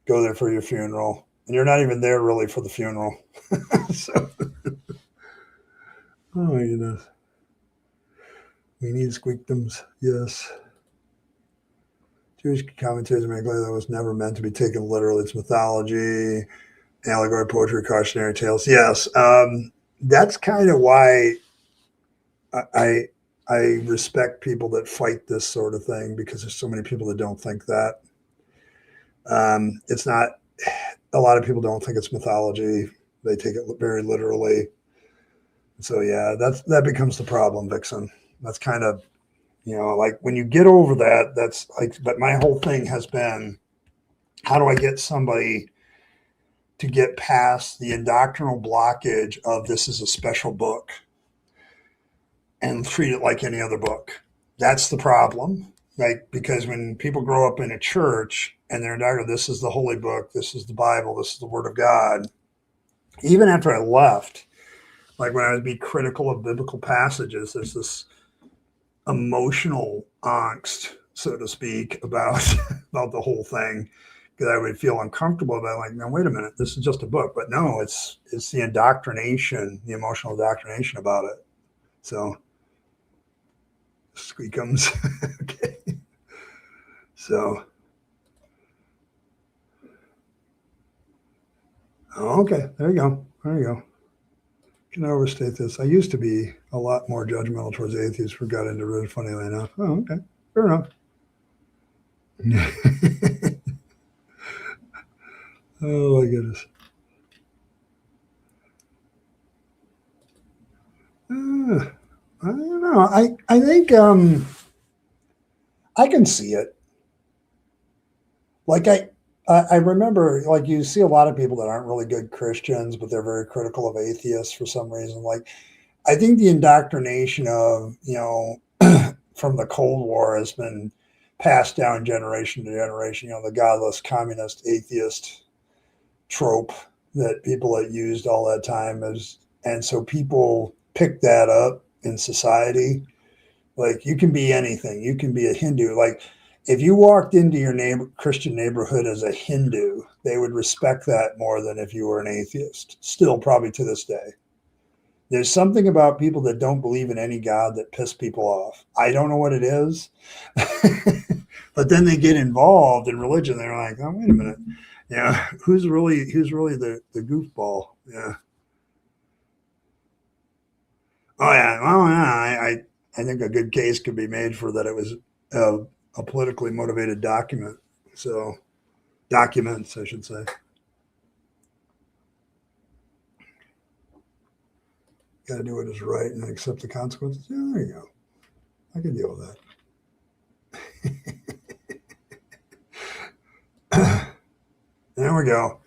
Go there for your funeral, and you're not even there really for the funeral. So, oh my goodness. We need squeakdoms, yes. Jewish commentators make clear that it was never meant to be taken literally. It's mythology, allegory, poetry, cautionary tales. Yes, that's kind of why I I respect people that fight this sort of thing, because there's so many people that don't think that. It's not. A lot of people don't think it's mythology. They take it very literally. So yeah, that becomes the problem, Vixen. That's kind of, like, when you get over that, that's like. But my whole thing has been, how do I get somebody to get past the indoctrinal blockage of this is a special book and treat it like any other book? That's the problem. Like, because when people grow up in a church and they're indoctrinated, this is the holy book, this is the Bible, this is the Word of God. Even after I left, like, when I would be critical of biblical passages, there's this emotional angst, so to speak, about about the whole thing, because I would feel uncomfortable about, like, no, wait a minute, this is just a book. But no, it's the indoctrination, the emotional indoctrination about it. So, squeakums. Okay. So, okay, there you go. Can I overstate this? I used to be a lot more judgmental towards atheists, but got into it, funnily enough. Oh, okay. Fair enough. Oh my goodness. I don't know. I think I can see it. Like I remember, like you see a lot of people that aren't really good Christians, but they're very critical of atheists for some reason. Like I think the indoctrination of, from the Cold War has been passed down generation to generation. The godless, communist, atheist trope that people had used all that time is, and so people pick that up in society. Like you can be anything. You can be a Hindu. Like if you walked into your Christian neighborhood as a Hindu, they would respect that more than if you were an atheist. Still, probably to this day. There's something about people that don't believe in any God that piss people off. I don't know what it is, but then they get involved in religion. They're like, oh, wait a minute. Yeah, who's really the goofball? Yeah. Oh yeah. Well, yeah. I think a good case could be made for that. It was a politically motivated document. So documents, I should say. Got to do what is right and accept the consequences. Yeah, there you go. I can deal with that. There we go.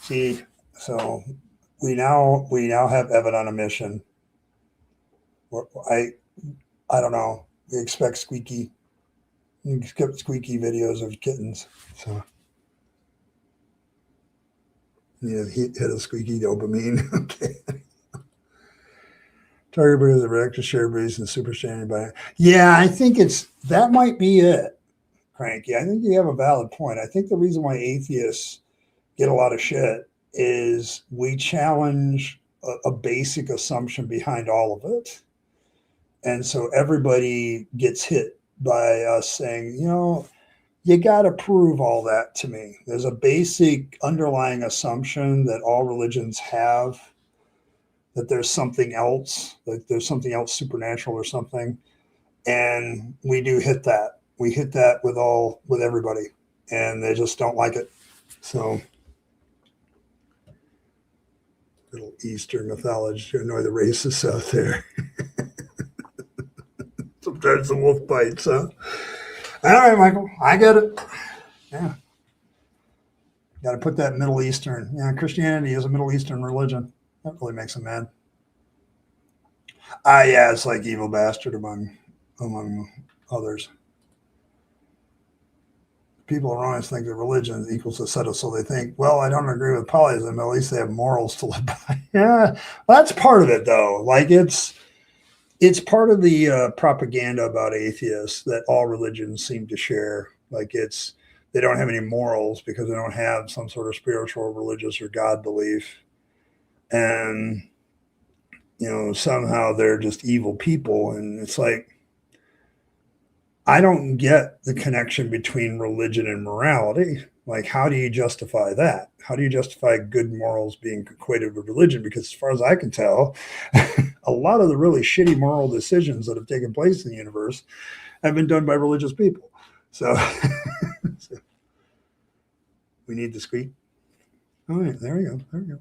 See, so we now have Evan on a mission. I don't know. We expect squeaky videos of kittens. So hit a squeaky dopamine. Okay. Target because of extra share base and super standing by. Yeah, I think that might be it, Cranky. I think you have a valid point. I think the reason why atheists get a lot of shit is we challenge a basic assumption behind all of it. And so everybody gets hit by us saying, you got to prove all that to me. There's a basic underlying assumption that all religions have, that there's something else, that there's something else supernatural or something. And we do hit that. We hit that with everybody, and they just don't like it. So little Eastern mythology to annoy the racists out there. Sometimes the wolf bites, huh? All right, Michael, I get it. Yeah. Got to put that Middle Eastern. Yeah, Christianity is a Middle Eastern religion. That really makes them mad. Yeah, it's like evil bastard among others. People always think that religion equals asceticism, so they think, well, I don't agree with polytheism, at least they have morals to live by. Yeah, that's part of it, though. Like it's part of the propaganda about atheists that all religions seem to share. Like they don't have any morals because they don't have some sort of spiritual, religious, or God belief, and somehow they're just evil people. And it's like, I don't get the connection between religion and morality. Like, how do you justify that? How do you justify good morals being equated with religion? Because as far as I can tell, a lot of the really shitty moral decisions that have taken place in the universe have been done by religious people. So, so we need the squeak. All right, there we go. There we go.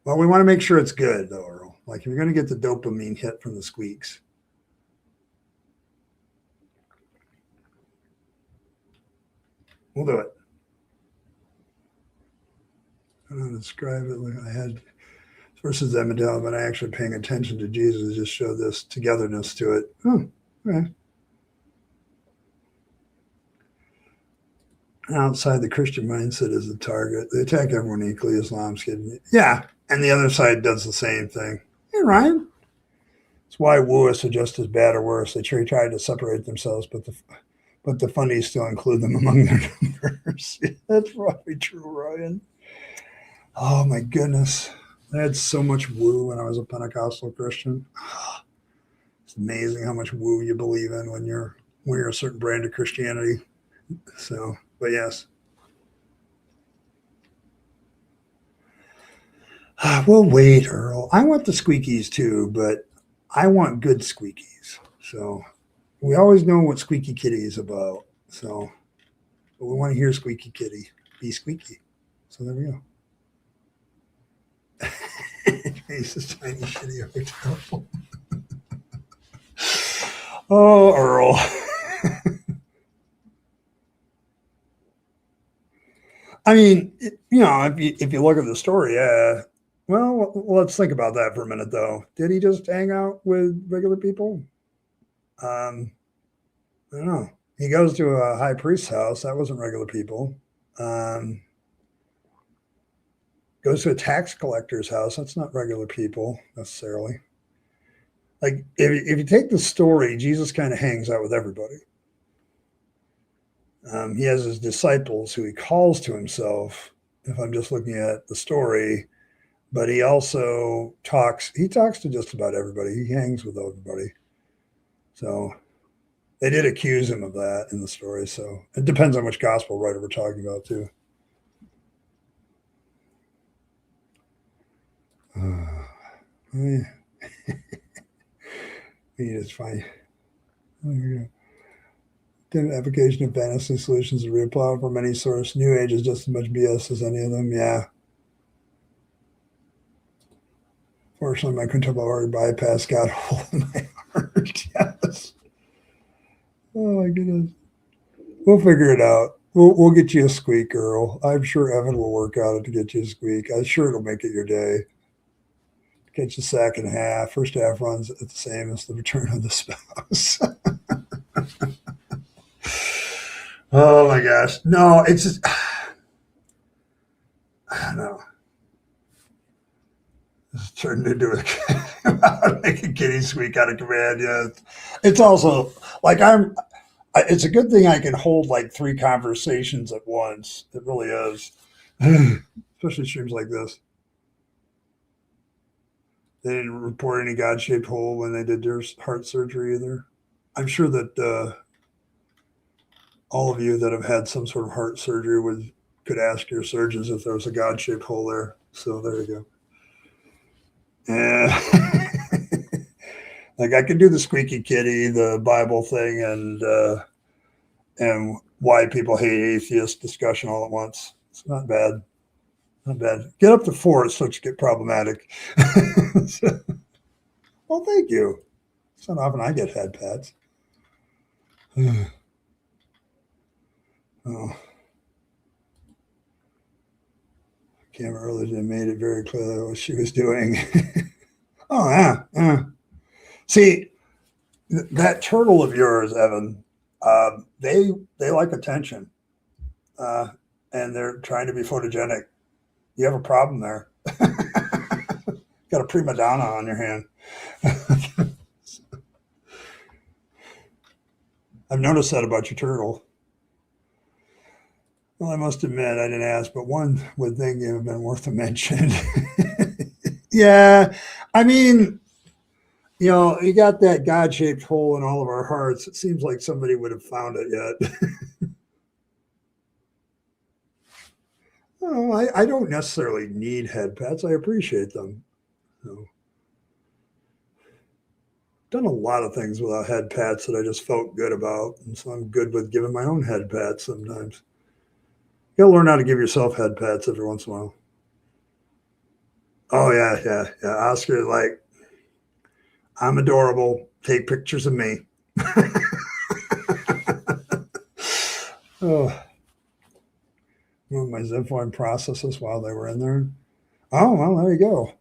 Well, we want to make sure it's good, though, Earl. Like, if you're going to get the dopamine hit from the squeaks, we'll do it. I don't know how to describe it. Like I had versus Emmerdale, but I actually paying attention to Jesus just showed this togetherness to it. Oh, okay. Outside the Christian mindset is the target. They attack everyone equally. Islam's kidding. Yeah, and the other side does the same thing. Hey, Ryan. That's why Wooists are just as bad or worse. They try to separate themselves, but the funnies still include them among their numbers. That's probably true, Ryan. Oh my goodness. I had so much woo when I was a Pentecostal Christian. It's amazing how much woo you believe in when you're a certain brand of Christianity. So, but yes. Well, wait, Earl. I want the squeakies too, but I want good squeakies. So we always know what Squeaky Kitty is about. So but we want to hear Squeaky Kitty be squeaky. So there we go. Ace's tiny shitty hotel. Oh, Earl. I mean, if you look at the story, yeah. Well, let's think about that for a minute, though. Did he just hang out with regular people? I don't know. He goes to a high priest's house. That wasn't regular people. Um, Goes to a tax collector's house. That's not regular people necessarily. Like, if you take the story, Jesus kind of hangs out with everybody. He has his disciples who he calls to himself, if I'm just looking at the story, but he also talks to just about everybody. He hangs with everybody. So they did accuse him of that in the story. So it depends on which gospel writer we're talking about, too. Yeah. It's fine. Oh, yeah. The application of fantasy solutions is a real problem from any source. New Age is just as much BS as any of them. Yeah. Fortunately, my contemporary bypass got a hold of my heart. Yes. Oh my goodness. We'll figure it out. We'll get you a squeak, Earl. I'm sure Evan will work out it to get you a squeak. I'm sure it'll make it your day. Get you sack in half. First half runs at the same as the return of the spouse. Oh my gosh. No, it's just, I don't know. It's turned into make a kitty squeak out of command. Yeah. It's also like it's a good thing I can hold like 3 conversations at once. It really is. Especially streams like this. They didn't report any God-shaped hole when they did their heart surgery either. I'm sure that all of you that have had some sort of heart surgery could ask your surgeons if there was a God-shaped hole there. So there you go. Yeah. Like I could do the squeaky kitty, the Bible thing, and why people hate atheist discussion all at once. It's not bad. Not bad. Get up to 4, it starts to get problematic. So, well, thank you. It's not often I get head pats. Oh. Camera earlier made it very clear what she was doing. Oh, yeah. See, that turtle of yours, Evan, they like attention, and they're trying to be photogenic. You have a problem there. Got a prima donna on your hand. I've noticed that about your turtle. Well, I must admit, I didn't ask, but one would think it would have been worth a mention. Yeah, I mean, you got that God-shaped hole in all of our hearts. It seems like somebody would have found it yet. Oh, I don't necessarily need head pats. I appreciate them. Done a lot of things without head pats that I just felt good about, and so I'm good with giving my own head pats sometimes. You gotta learn how to give yourself head pats every once in a while. Oh yeah. Oscar, like, I'm adorable. Take pictures of me. Oh, my zip file processes while they were in there. Oh well, there you go.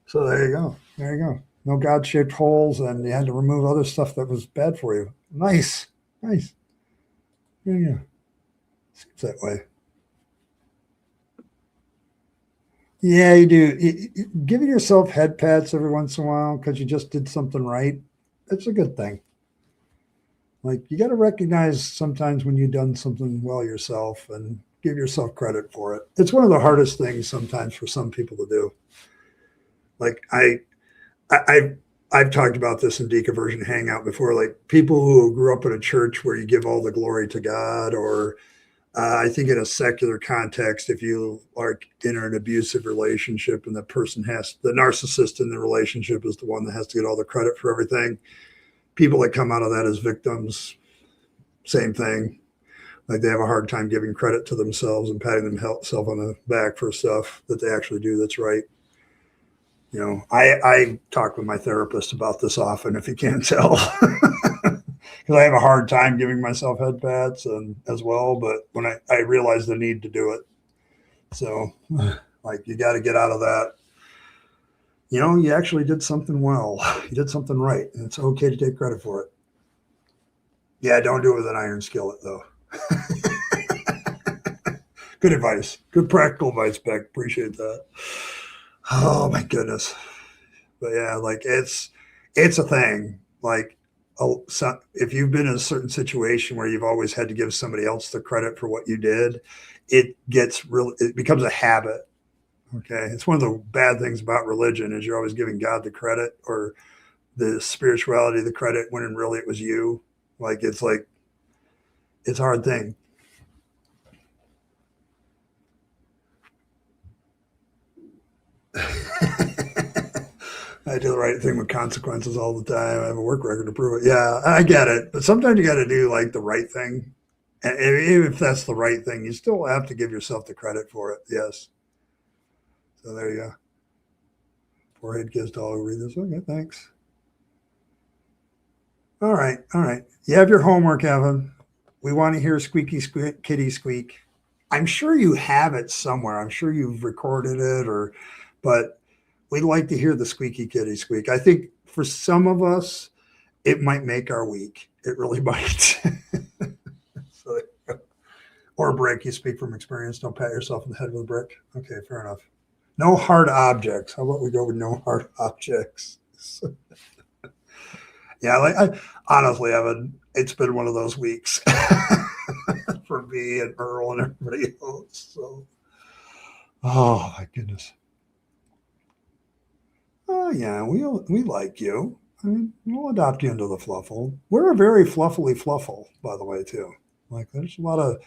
So there you go. No God-shaped holes, and you had to remove other stuff that was bad for you. Nice. There you go. Seems that way. Yeah, you do. Giving yourself head pats every once in a while because you just did something right, that's a good thing. Like, you got to recognize sometimes when you've done something well yourself and give yourself credit for it. It's one of the hardest things sometimes for some people to do. Like I've talked about this in Deconversion Hangout before. Like, people who grew up in a church where you give all the glory to God, or I think in a secular context, if you are in an abusive relationship and the narcissist in the relationship is the one that has to get all the credit for everything. People that come out of that as victims, same thing. Like they have a hard time giving credit to themselves and patting themselves on the back for stuff that they actually do that's right. You know, I talk with my therapist about this often, if you can't tell, because I have a hard time giving myself head pats and as well. But when I realize the need to do it, so like you got to get out of that. You know, you actually did something well. You did something right, and it's okay to take credit for it. Yeah, don't do it with an iron skillet, though. Good advice. Good practical advice, Beck. Appreciate that. Oh my goodness. But yeah, like it's a thing. Like so if you've been in a certain situation where you've always had to give somebody else the credit for what you did, it becomes a habit. Okay. It's one of the bad things about religion is you're always giving God the credit or the spirituality the credit when in really it was you. Like it's a hard thing. I do the right thing with consequences all the time. I have a work record to prove it. Yeah, I get it. But sometimes you got to do like the right thing. And even if that's the right thing, you still have to give yourself the credit for it. Yes. So there you go. Forehead kiss to all who read this. Okay, thanks. All right. All right. You have your homework, Evan. We want to hear squeaky squeak, kitty squeak. I'm sure you have it somewhere. I'm sure you've recorded it but we'd like to hear the squeaky kitty squeak. I think for some of us, it might make our week. It really might. So, or a brick. You speak from experience. Don't pat yourself in the head with a brick. Okay, fair enough. No hard objects. How about we go with no hard objects? Yeah, honestly, Evan, it's been one of those weeks for me and Earl and everybody else. So, oh my goodness. Oh yeah, we like you. I mean, we'll adopt you into the Fluffle. We're a very fluffily Fluffle, by the way, too. Like there's a lot of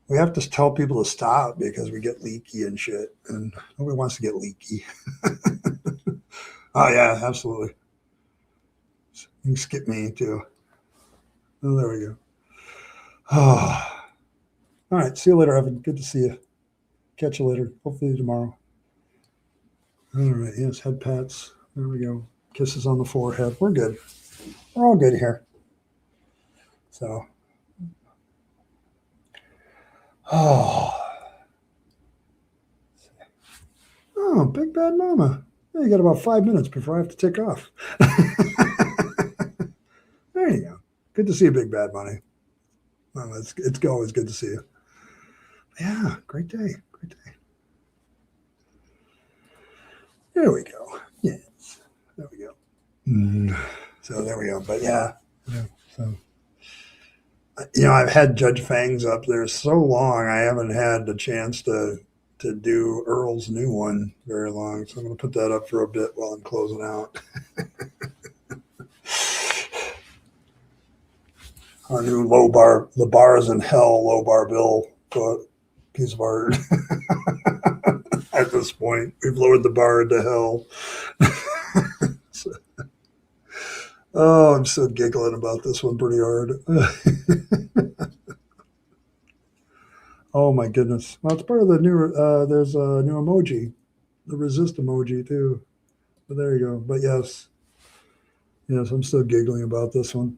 we have to tell people to stop because we get leaky and shit, and nobody wants to get leaky. Oh yeah, absolutely. You can skip me too. Oh, there we go. Oh. All right, see you later, Evan. Good to see you. Catch you later. Hopefully tomorrow. All right, yes, head pats. There we go. Kisses on the forehead. We're good. We're all good here. So, oh, big bad mama. Yeah, you got about 5 minutes before I have to take off. There you go. Good to see you, big bad money. Well, it's always good to see you. Yeah, great day. Great day. There we go. Yes. There we go. So there we go. But yeah. So I've had Judge Fangs up there so long. I haven't had the chance to do Earl's new one very long. So I'm going to put that up for a bit while I'm closing out. Our new low bar, the bars in hell, low bar bill piece of art. At this point, we've lowered the bar into hell. So, oh, I'm still giggling about this one pretty hard. Oh my goodness. Well, it's part of the new, there's a new emoji, the resist emoji too. But there you go. But yes, I'm still giggling about this one.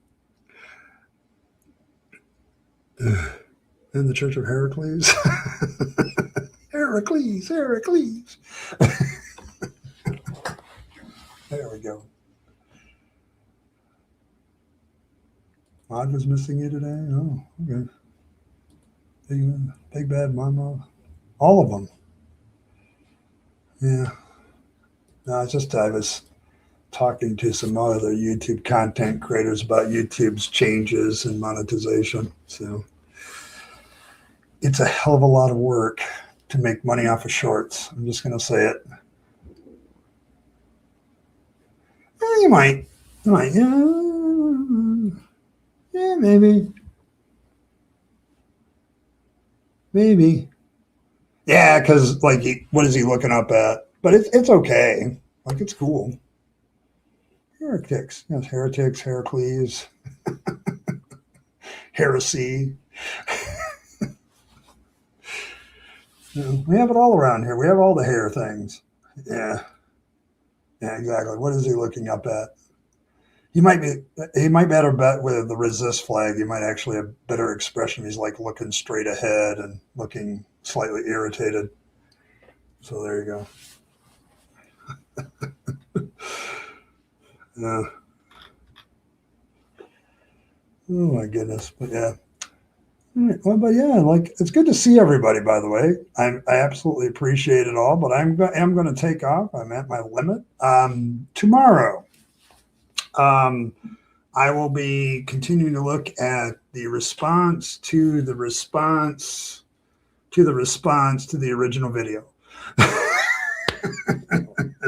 In the Church of Heracles. Heracles. There we go. Odd was missing you today? Oh, okay. Big bad mama. All of them. Yeah. No, I was talking to some other YouTube content creators about YouTube's changes and monetization. So it's a hell of a lot of work to make money off of shorts. I'm just going to say it. You might. Yeah, maybe. Yeah, because like, what is he looking up at? But it's okay. Like it's cool. Heretics. Yes, heretics, Heracles, heresy. We have it all around here. We have all the hair things. Yeah. Yeah, exactly. What is he looking up at? He might be better bet with the resist flag. He might actually have better expression. He's like looking straight ahead and looking slightly irritated. So there you go. Yeah. Oh my goodness. But yeah. Well, but yeah, like it's good to see everybody. By the way, I absolutely appreciate it all. But am going to take off. I'm at my limit. Tomorrow, um, I will be continuing to look at the response to the response to the response to the original video.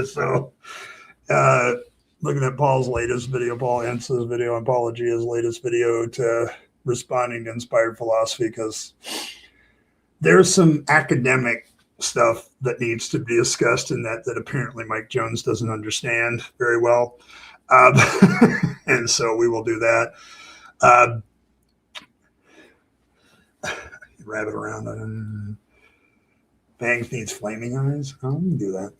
So, uh, looking at Paul's latest video, Paul Ence's video, and Paul Agia's latest video to responding to inspired philosophy, because there's some academic stuff that needs to be discussed in that apparently Mike Jones doesn't understand very well. And so we will do that. Rabbit around. Fangs needs flaming eyes. I'm going to do that.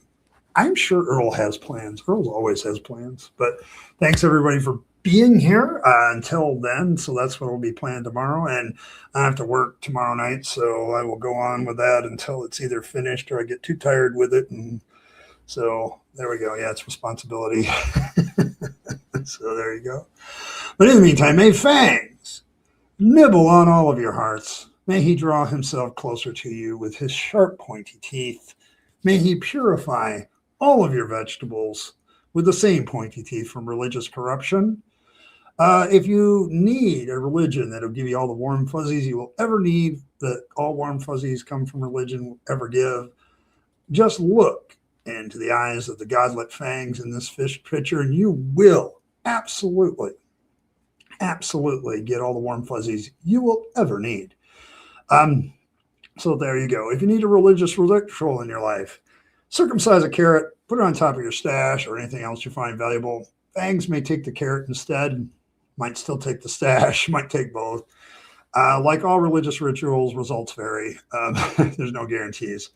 I'm sure Earl has plans. Earl always has plans. But thanks, everybody, for being here until then. So that's what will be planned tomorrow. And I have to work tomorrow night, so I will go on with that until it's either finished or I get too tired with it. And so there we go. Yeah, it's responsibility. So there you go. But in the meantime, may Fangs nibble on all of your hearts. May he draw himself closer to you with his sharp, pointy teeth. May he purify all of your vegetables with the same pointy teeth from religious corruption. If you need a religion that will give you all the warm fuzzies you will ever need, that all warm fuzzies come from religion will ever give, just look into the eyes of the godlet Fangs in this fish picture, and you will absolutely get all the warm fuzzies you will ever need. So there you go. If you need a religious ritual in your life, circumcise a carrot, put it on top of your stash or anything else you find valuable. Fangs may take the carrot instead, might still take the stash, might take both. Like all religious rituals, results vary. There's no guarantees.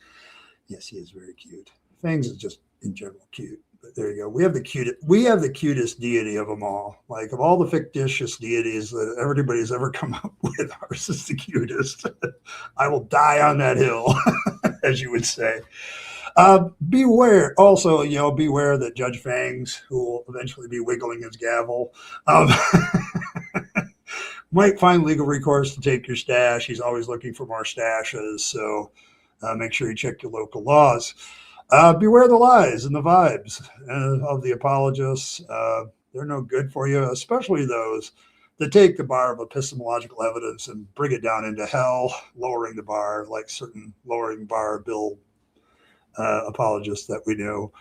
Yes, he is very cute. Fangs is just in general cute. But there you go. We have the cutest deity of them all. Like of all the fictitious deities that everybody's ever come up with, ours is the cutest. I will die on that hill, as you would say. Beware also, beware that Judge Fangs, who will eventually be wiggling his gavel, might find legal recourse to take your stash. He's always looking for more stashes. So make sure you check your local laws. Beware the lies and the vibes of the apologists. They're no good for you, especially those that take the bar of epistemological evidence and bring it down into hell, lowering the bar, like certain lowering bar bill apologists that we know.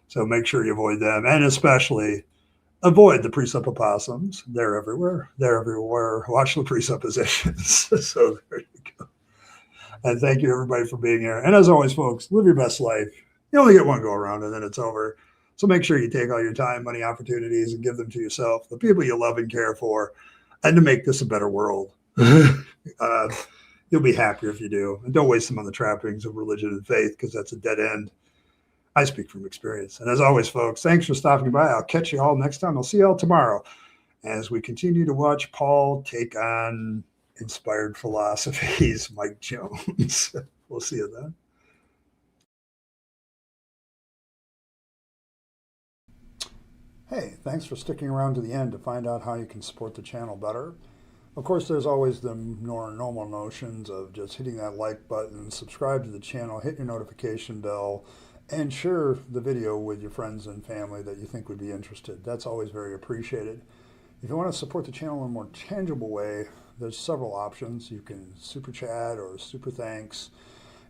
So make sure you avoid them, and especially avoid the presuppossums. They're everywhere. Watch the presuppositions. So there you go. And thank you, everybody, for being here. And as always, folks, live your best life. You only get one go around, and then it's over. So make sure you take all your time, money, opportunities, and give them to yourself, the people you love and care for, and to make this a better world. You'll be happier if you do. And don't waste them on the trappings of religion and faith, because that's a dead end. I speak from experience. And as always, folks, thanks for stopping by. I'll catch you all next time. I'll see you all tomorrow as we continue to watch Paul take on inspired philosophies, Mike Jones. We'll see you then. Hey, thanks for sticking around to the end to find out how you can support the channel better. Of course, there's always the more normal notions of just hitting that like button, subscribe to the channel, hit your notification bell, and share the video with your friends and family that you think would be interested. That's always very appreciated. If you want to support the channel in a more tangible way, there's several options. You can super chat or super thanks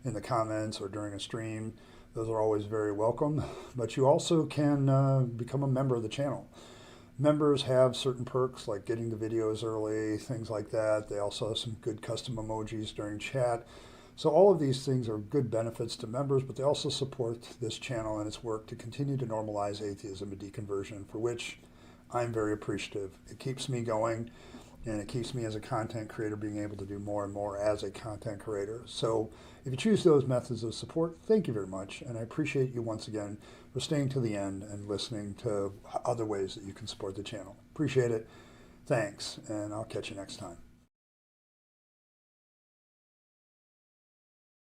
in the comments or during a stream. Those are always very welcome. But you also can become a member of the channel. Members have certain perks like getting the videos early, things like that. They also have some good custom emojis during chat. So all of these things are good benefits to members, but they also support this channel and its work to continue to normalize atheism and deconversion, for which I'm very appreciative. It keeps me going. and it keeps me as a content creator being able to do more and more as a content creator. So if you choose those methods of support, thank you very much. And I appreciate you once again for staying to the end and listening to other ways that you can support the channel. Appreciate it. Thanks, and I'll catch you next time.